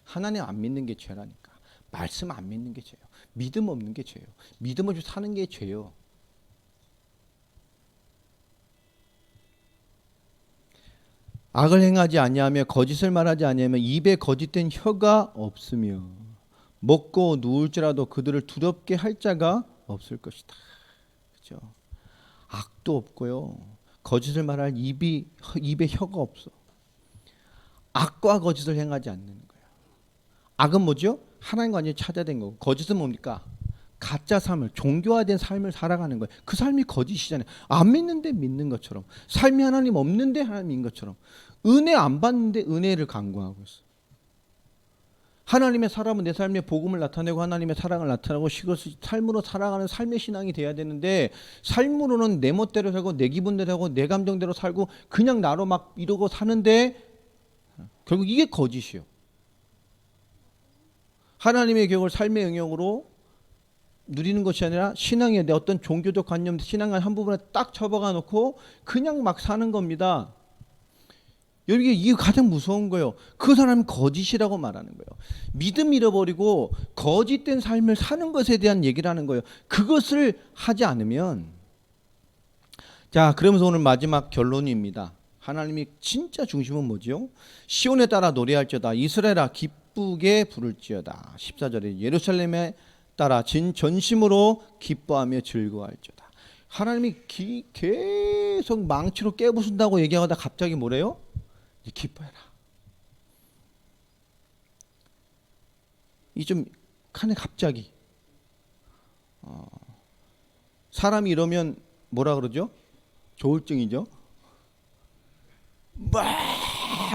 하나님 안 믿는 게 죄라니까. 말씀 안 믿는 게 죄예요. 믿음 없는 게 죄예요. 믿음 없이 사는 게 죄예요. 악을 행하지 아니하며 거짓을 말하지 아니하며 입에 거짓된 혀가 없으며 먹고 누울지라도 그들을 두렵게 할 자가 없을 것이다. 있죠. 악도 없고요. 거짓을 말할 입에 혀가 없어. 악과 거짓을 행하지 않는 거예요. 악은 뭐죠? 하나님과 완전히 차별된 거고, 거짓은 뭡니까? 가짜 삶을, 종교화된 삶을 살아가는 거예요. 그 삶이 거짓이잖아요. 안 믿는데 믿는 것처럼, 삶이 하나님 없는데 하나님인 것처럼, 은혜 안 받는데 은혜를 강구하고 있어. 하나님의 사람은 내 삶에 복음을 나타내고 하나님의 사랑을 나타내고 이것을 삶으로 살아가는 삶의 신앙이 돼야 되는데, 삶으로는 내 멋대로 살고 내 기분대로 하고 내 감정대로 살고 그냥 나로 막 이러고 사는데 결국 이게 거짓이요. 하나님의 교육을 삶의 영역으로 누리는 것이 아니라 신앙의 내 어떤 종교적 관념, 신앙의 한 부분에 딱 접어가 놓고 그냥 막 사는 겁니다. 여기 이게 가장 무서운 거예요. 그 사람은 거짓이라고 말하는 거예요. 믿음 잃어버리고 거짓된 삶을 사는 것에 대한 얘기를 하는 거예요. 그것을 하지 않으면, 자, 그러면서 오늘 마지막 결론입니다. 하나님이 진짜 중심은 뭐죠? 시온에 따라 노래할지어다. 이스라엘아 기쁘게 부를지어다. 14절에 예루살렘에 따라 전심으로 기뻐하며 즐거워할지어다. 하나님이 계속 망치로 깨부순다고 얘기하다 갑자기 뭐래요? 기뻐해라. 이 좀 칸에 갑자기 사람이 이러면 뭐라 그러죠? 조울증이죠. 막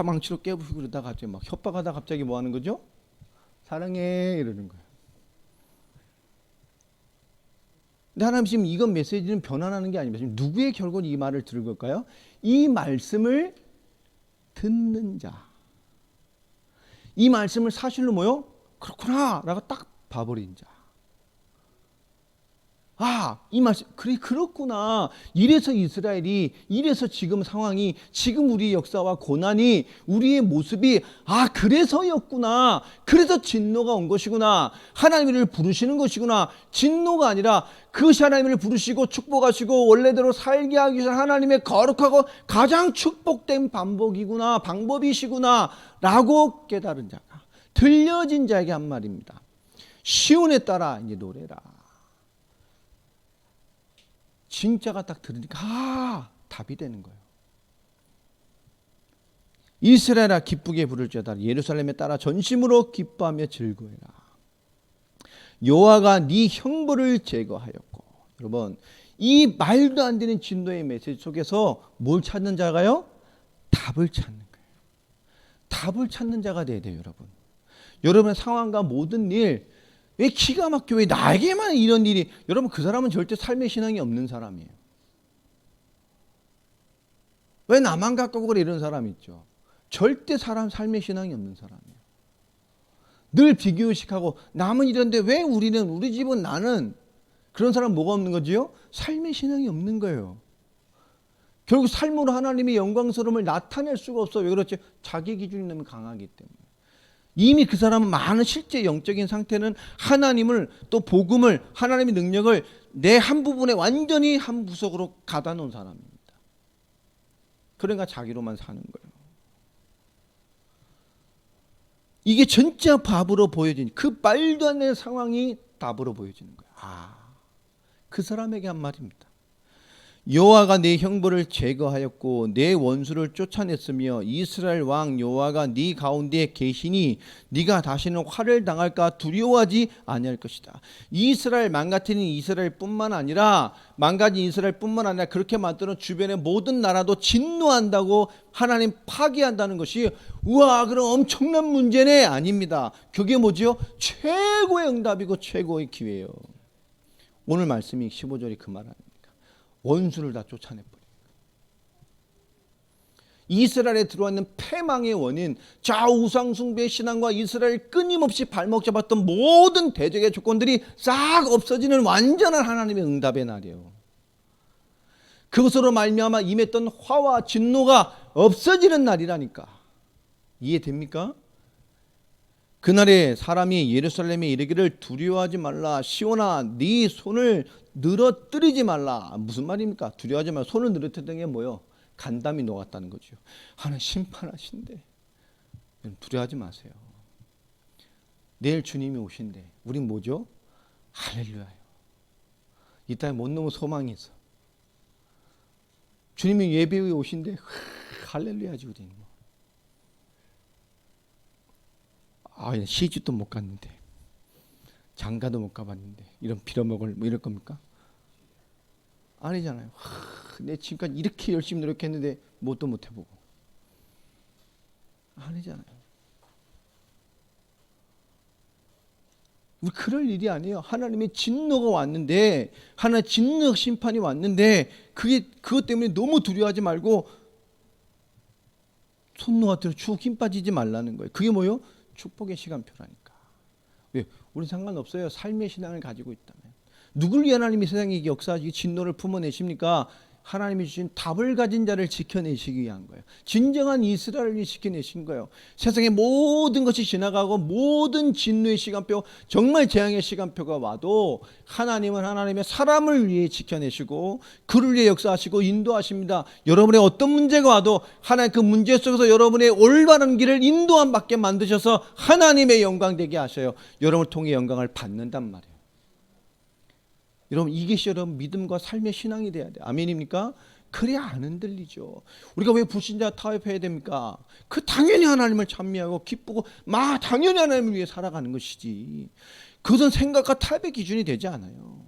망치로 깨부수고 그러다가 갑자기 막 협박하다 갑자기 뭐 하는 거죠? 사랑해 이러는 거예요. 근데 하나님 지금 이건 메시지는 변환하는 게 아닙니다. 지금 누구의 결국 이 말을 들을 걸까요? 이 말씀을 듣는 자. 이 말씀을 사실로 뭐요? 그렇구나 라고 딱 봐버린 자. 아, 이 말씀, 그래, 그렇구나. 이래서 이스라엘이, 이래서 지금 상황이, 지금 우리의 역사와 고난이, 우리의 모습이, 아, 그래서였구나. 그래서 진노가 온 것이구나. 하나님을 부르시는 것이구나. 진노가 아니라 그것이 하나님을 부르시고 축복하시고 원래대로 살게 하기 위해서 하나님의 거룩하고 가장 축복된 방법이시구나. 라고 깨달은 자가, 들려진 자에게 한 말입니다. 시온에 따라 이제 노래라. 진짜가 딱 들으니까 답이 되는 거예요. 이스라엘아 기쁘게 부를지어다. 예루살렘에 따라 전심으로 기뻐하며 즐거워해라. 여호와가 네 형벌을 제거하였고. 여러분, 이 말도 안 되는 진노의 메시지 속에서 뭘 찾는 자가요? 답을 찾는 거예요. 답을 찾는 자가 돼야 돼요, 여러분. 여러분의 상황과 모든 일, 왜 기가 막혀, 왜 나에게만 이런 일이, 여러분 그 사람은 절대 삶의 신앙이 없는 사람이에요. 왜 나만 갖고 그래 이런 사람이 있죠. 절대 삶의 신앙이 없는 사람이에요. 늘 비교의식하고 남은 이런데 왜 우리 집은 나는, 그런 사람 뭐가 없는 거지요? 삶의 신앙이 없는 거예요. 결국 삶으로 하나님의 영광스러움을 나타낼 수가 없어요. 왜 그렇지? 자기 기준이 너무 강하기 때문에. 이미 그 사람은 많은 실제 영적인 상태는 하나님을, 또 복음을, 하나님의 능력을 내 한 부분에 완전히 한 구석으로 가다 놓은 사람입니다. 그러니까 자기로만 사는 거예요. 이게 진짜 밥으로 보여진, 그 말도 안 되는 상황이 답으로 보여지는 거예요. 아, 그 사람에게 한 말입니다. 여호와가 네 형벌을 제거하였고 네 원수를 쫓아냈으며 이스라엘 왕 여호와가 네 가운데 계시니 네가 다시는 화를 당할까 두려워하지 아니할 것이다. 이스라엘 망가뜨린 이스라엘뿐만 아니라, 망가진 이스라엘뿐만 아니라 그렇게 만드는 주변의 모든 나라도 진노한다고, 하나님 파괴한다는 것이, 우와 그럼 엄청난 문제네, 아닙니다. 그게 뭐죠? 최고의 응답이고 최고의 기회예요. 오늘 말씀이 15절이 그 말 아닙니까? 원수를 다 쫓아내버려요. 이스라엘에 들어왔는 패망의 원인, 우상숭배 신앙과 이스라엘 끊임없이 발목 잡았던 모든 대적의 조건들이 싹 없어지는 완전한 하나님의 응답의 날이에요. 그것으로 말미암아 임했던 화와 진노가 없어지는 날이라니까. 이해됩니까? 그날에 사람이 예루살렘에 이르기를 두려워하지 말라. 시온아 네 손을 늘어뜨리지 말라. 무슨 말입니까? 두려워하지 말라. 손을 늘어뜨리는 게 뭐예요? 간담이 녹았다는 거죠. 하나님 심판하신대. 두려워하지 마세요. 내일 주님이 오신대. 우린 뭐죠? 할렐루야요. 이 땅에 못 넘은 소망이 있어. 주님이 예배에 오신데 할렐루야 하지 우리는. 시집도 못 갔는데, 장가도 못 가봤는데 이런 빌어먹을 이럴 겁니까? 아니잖아요. 내 지금까지 이렇게 열심히 노력했는데 뭣도 못 해보고. 아니잖아요. 우리 그럴 일이 아니에요. 하나님의 진노가 왔는데, 하나님의 진노 심판이 왔는데, 그것 때문에 너무 두려워하지 말고 손노가 들어 추억 힘 빠지지 말라는 거예요. 그게 뭐예요? 축복의 시간표라니까. 왜? 우리 상관없어요. 삶의 신앙을 가지고 있다면. 누굴 위해 하나님이 세상에 역사하시기 진노를 품어내십니까? 하나님이 주신 답을 가진 자를 지켜내시기 위한 거예요. 진정한 이스라엘을 지켜내신 거예요. 세상의 모든 것이 지나가고 모든 진노의 시간표, 정말 재앙의 시간표가 와도 하나님은 하나님의 사람을 위해 지켜내시고 그를 위해 역사하시고 인도하십니다. 여러분의 어떤 문제가 와도 하나님 그 문제 속에서 여러분의 올바른 길을 인도함 받게 만드셔서 하나님의 영광 되게 하셔요. 여러분을 통해 영광을 받는단 말이에요. 여러분, 이것이 여러분 믿음과 삶의 신앙이 돼야 돼요. 아멘입니까? 그래야 안 흔들리죠. 우리가 왜 불신자 타협해야 됩니까? 당연히 하나님을 찬미하고 기쁘고 당연히 하나님을 위해 살아가는 것이지. 그것은 생각과 타협의 기준이 되지 않아요.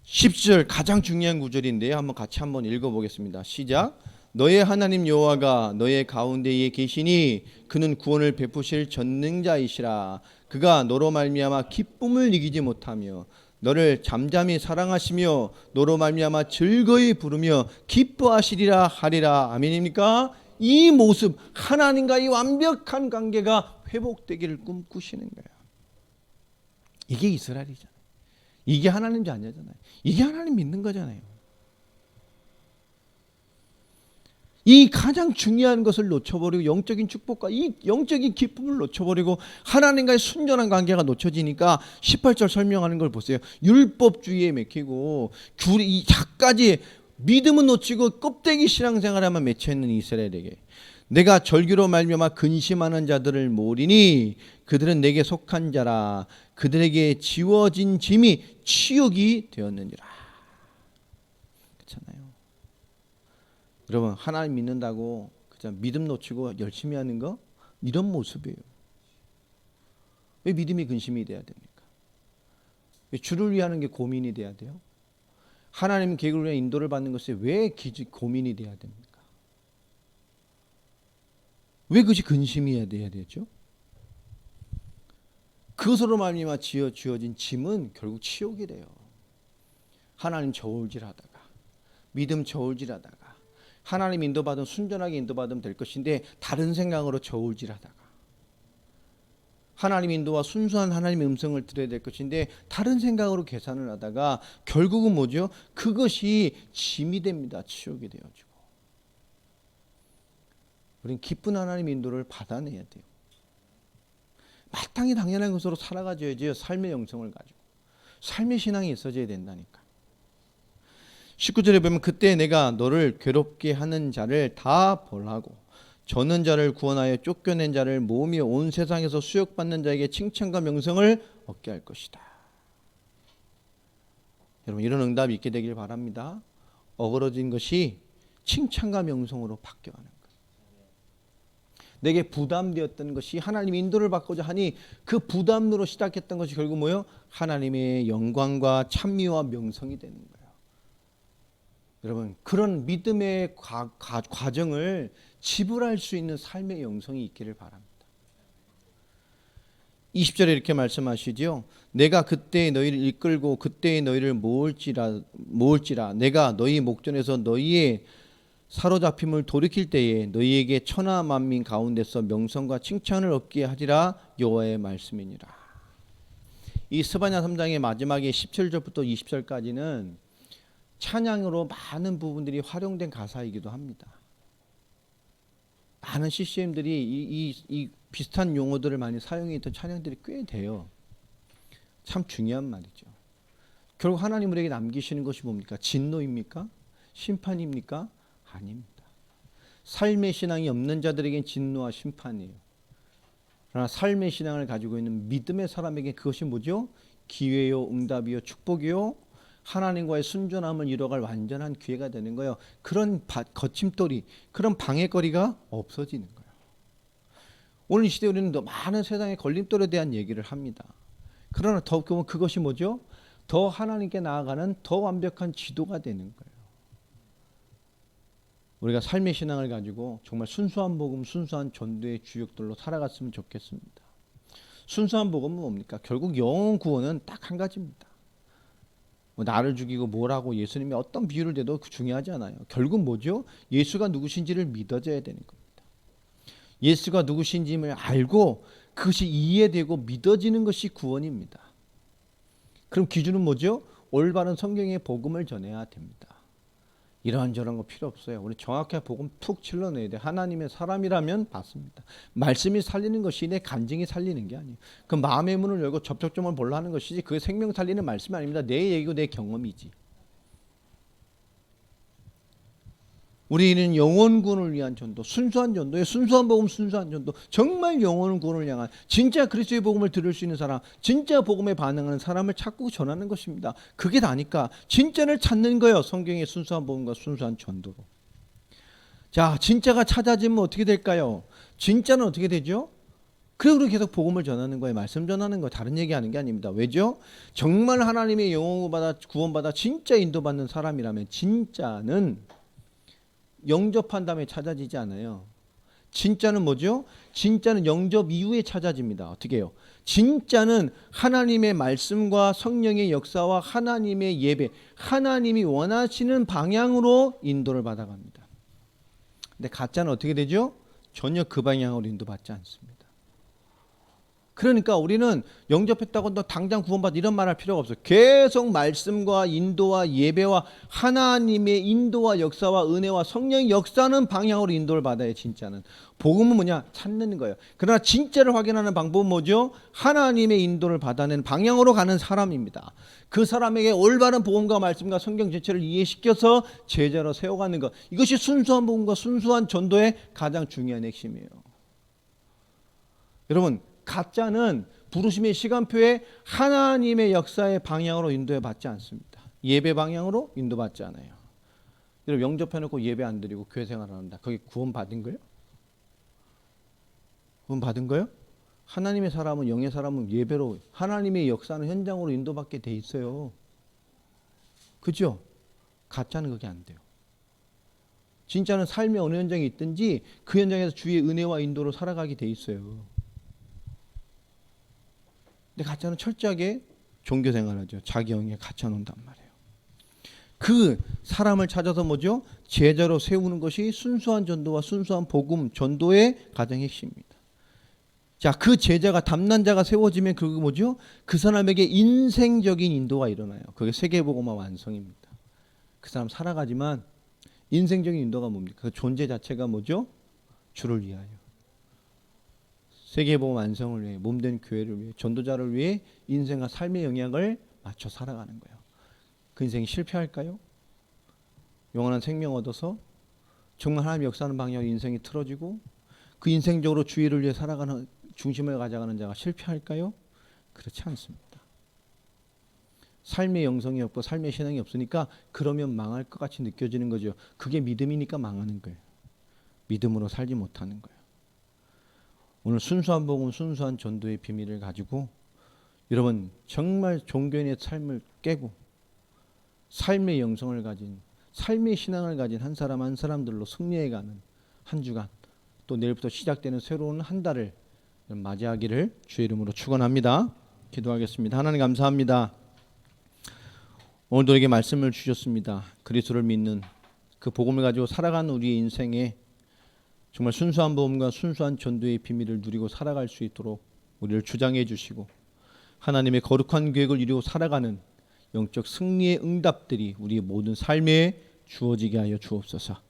10절 가장 중요한 구절인데요. 같이 한번 읽어보겠습니다. 시작. 너의 하나님 여호와가 너의 가운데에 계시니 그는 구원을 베푸실 전능자이시라. 그가 너로 말미암아 기쁨을 이기지 못하며 너를 잠잠히 사랑하시며 너로 말미암아 즐거이 부르며 기뻐하시리라 하리라. 아멘입니까? 이 모습, 하나님과의 완벽한 관계가 회복되기를 꿈꾸시는 거예요. 이게 이스라엘이잖아요. 이게 하나님 자녀잖아요. 이게 하나님 믿는 거잖아요. 이 가장 중요한 것을 놓쳐버리고 영적인 축복과 이 영적인 기쁨을 놓쳐버리고 하나님과의 순전한 관계가 놓쳐지니까 18절 설명하는 걸 보세요. 율법주의에 맥히고 이 작까지 믿음은 놓치고 껍데기 신앙생활에만 맺혀있는 이스라엘에게 내가 절규로 말미암아 근심하는 자들을 모으리니 그들은 내게 속한 자라. 그들에게 지워진 짐이 치욕이 되었느니라. 그렇잖아요. 여러분, 하나님 믿는다고 그냥 믿음 놓치고 열심히 하는 거 이런 모습이에요. 왜 믿음이 근심이 돼야 됩니까? 왜 주를 위하는 게 고민이 돼야 돼요? 하나님 계획을 위해 인도를 받는 것이 왜 고민이 돼야 됩니까? 왜 그것이 근심이 돼야 되죠? 그것으로 말미암아 주어진 짐은 결국 치욕이 돼요. 하나님 저울질하다가 믿음 저울질하다가 하나님 인도받으면 순전하게 인도받으면 될 것인데 다른 생각으로 저울질하다가 하나님 인도와 순수한 하나님의 음성을 들어야 될 것인데 다른 생각으로 계산을 하다가 결국은 뭐죠? 그것이 짐이 됩니다. 치욕이 되어지고. 우리는 기쁜 하나님의 인도를 받아내야 돼요. 마땅히 당연한 것으로 살아가줘야지 삶의 영성을 가지고 삶의 신앙이 있어져야 된다니까. 19절에 보면 그때 내가 너를 괴롭게 하는 자를 다 벌하고 저는 자를 구원하여 쫓겨낸 자를 모으며 온 세상에서 수욕받는 자에게 칭찬과 명성을 얻게 할 것이다. 여러분, 이런 응답이 있게 되길 바랍니다. 어그러진 것이 칭찬과 명성으로 바뀌어가는 거예요. 내게 부담되었던 것이 하나님 인도를 받고자 하니 그 부담으로 시작했던 것이 결국 뭐예요? 하나님의 영광과 찬미와 명성이 되는 거예요. 여러분, 그런 믿음의 과정을 지불할 수 있는 삶의 영성이 있기를 바랍니다. 20절에 이렇게 말씀하시죠. 내가 그때 너희를 이끌고 그때 너희를 모을지라 내가 너희 목전에서 너희의 사로잡힘을 돌이킬 때에 너희에게 천하 만민 가운데서 명성과 칭찬을 얻게 하리라. 여호와의 말씀이니라. 이 스바냐 3장의 마지막에 17절부터 20절까지는 찬양으로 많은 부분들이 활용된 가사이기도 합니다. 많은 CCM들이 이 비슷한 용어들을 많이 사용했던 찬양들이 꽤 돼요. 참 중요한 말이죠. 결국 하나님 우리에게 남기시는 것이 뭡니까? 진노입니까? 심판입니까? 아닙니다. 삶의 신앙이 없는 자들에겐 진노와 심판이에요. 그러나 삶의 신앙을 가지고 있는 믿음의 사람에게 그것이 뭐죠? 기회요, 응답이요, 축복이요, 하나님과의 순전함을 이뤄갈 완전한 기회가 되는 거예요. 그런 거침돌이, 그런 방해거리가 없어지는 거예요. 오늘 이 시대에 우리는 더 많은 세상의 걸림돌에 대한 얘기를 합니다. 그러나 더 보면 그것이 뭐죠? 더 하나님께 나아가는 더 완벽한 지도가 되는 거예요. 우리가 삶의 신앙을 가지고 정말 순수한 복음, 순수한 전도의 주역들로 살아갔으면 좋겠습니다. 순수한 복음은 뭡니까? 결국 영혼 구원은 딱 한 가지입니다. 뭐 나를 죽이고 뭐라고 예수님이 어떤 비유를 대도 중요하지 않아요. 결국 뭐죠? 예수가 누구신지를 믿어져야 되는 겁니다. 예수가 누구신지를 알고 그것이 이해되고 믿어지는 것이 구원입니다. 그럼 기준은 뭐죠? 올바른 성경의 복음을 전해야 됩니다. 이런저런 거 필요 없어요. 우리 정확하게 복음 툭 찔러내야 돼. 하나님의 사람이라면 받습니다. 말씀이 살리는 것이 내 간증이 살리는 게 아니에요. 그 마음의 문을 열고 접촉점을 보려 하는 것이지 그게 생명 살리는 말씀이 아닙니다. 내 얘기고 내 경험이지. 우리는 영혼 구원을 위한 전도, 순수한 전도에 순수한 복음, 순수한 전도, 정말 영혼 구원을 향한 진짜 그리스도의 복음을 들을 수 있는 사람, 진짜 복음에 반응하는 사람을 찾고 전하는 것입니다. 그게 다니까 진짜를 찾는 거예요. 성경의 순수한 복음과 순수한 전도로. 자, 진짜가 찾아지면 어떻게 될까요? 진짜는 어떻게 되죠? 그래서 계속 복음을 전하는 거예요. 말씀 전하는 거예요. 다른 얘기하는 게 아닙니다. 왜죠? 정말 하나님의 영혼 구원받아 진짜 인도받는 사람이라면 진짜는 영접한 다음에 찾아지지 않아요. 진짜는 뭐죠? 진짜는 영접 이후에 찾아집니다. 어떻게 해요? 진짜는 하나님의 말씀과 성령의 역사와 하나님의 예배, 하나님이 원하시는 방향으로 인도를 받아갑니다. 근데 가짜는 어떻게 되죠? 전혀 그 방향으로 인도받지 않습니다. 그러니까 우리는 영접했다고 너 당장 구원받아 이런 말 할 필요가 없어요. 계속 말씀과 인도와 예배와 하나님의 인도와 역사와 은혜와 성령의 역사는 방향으로 인도를 받아야 진짜는. 복음은 뭐냐? 찾는 거예요. 그러나 진짜를 확인하는 방법은 뭐죠? 하나님의 인도를 받아내는 방향으로 가는 사람입니다. 그 사람에게 올바른 복음과 말씀과 성경 전체를 이해시켜서 제자로 세워가는 것. 이것이 순수한 복음과 순수한 전도의 가장 중요한 핵심이에요. 여러분, 가짜는 부르심의 시간표에 하나님의 역사의 방향으로 인도해 받지 않습니다. 예배 방향으로 인도받지 않아요. 여러분 영접해놓고 예배 안 드리고 교회 생활 안 한다. 거기 구원 받은 거예요? 구원 받은 거예요? 하나님의 사람은 영의 사람은 예배로 하나님의 역사는 현장으로 인도받게 돼 있어요. 그죠? 가짜는 그게 안 돼요. 진짜는 삶의 어느 현장에 있든지 그 현장에서 주의 은혜와 인도로 살아가게 돼 있어요. 근데 가짜는 철저하게 종교 생활하죠. 자기 영에 갇혀 놓는단 말이에요. 그 사람을 찾아서 뭐죠? 제자로 세우는 것이 순수한 전도와 순수한 복음 전도의 가장 핵심입니다. 자, 그 제자가 담난 자가 세워지면 그거 뭐죠? 그 사람에게 인생적인 인도가 일어나요. 그게 세계복음화 완성입니다. 그 사람 살아가지만 인생적인 인도가 뭡니까? 그 존재 자체가 뭐죠? 주를 위하여. 세계복음 완성을 위해, 몸된 교회를 위해, 전도자를 위해 인생과 삶의 영향을 맞춰 살아가는 거예요. 그 인생이 실패할까요? 영원한 생명 얻어서 정말 하나님 역사하는 방향으로 인생이 틀어지고 그 인생적으로 주의를 위해 살아가는 중심을 가져가는 자가 실패할까요? 그렇지 않습니다. 삶의 영성이 없고 삶의 신앙이 없으니까 그러면 망할 것 같이 느껴지는 거죠. 그게 믿음이니까 망하는 거예요. 믿음으로 살지 못하는 거예요. 오늘 순수한 복음, 순수한 전도의 비밀을 가지고 여러분 정말 종교인의 삶을 깨고 삶의 영성을 가진, 삶의 신앙을 가진 한 사람 한 사람들로 승리해가는 한 주간, 또 내일부터 시작되는 새로운 한 달을 맞이하기를 주의 이름으로 축원합니다. 기도하겠습니다. 하나님 감사합니다. 오늘도 우리에게 말씀을 주셨습니다. 그리스도를 믿는 그 복음을 가지고 살아가는 우리의 인생에 정말 순수한 복음과 순수한 전도의 비밀을 누리고 살아갈 수 있도록 우리를 주장해 주시고 하나님의 거룩한 계획을 이루고 살아가는 영적 승리의 응답들이 우리의 모든 삶에 주어지게 하여 주옵소서.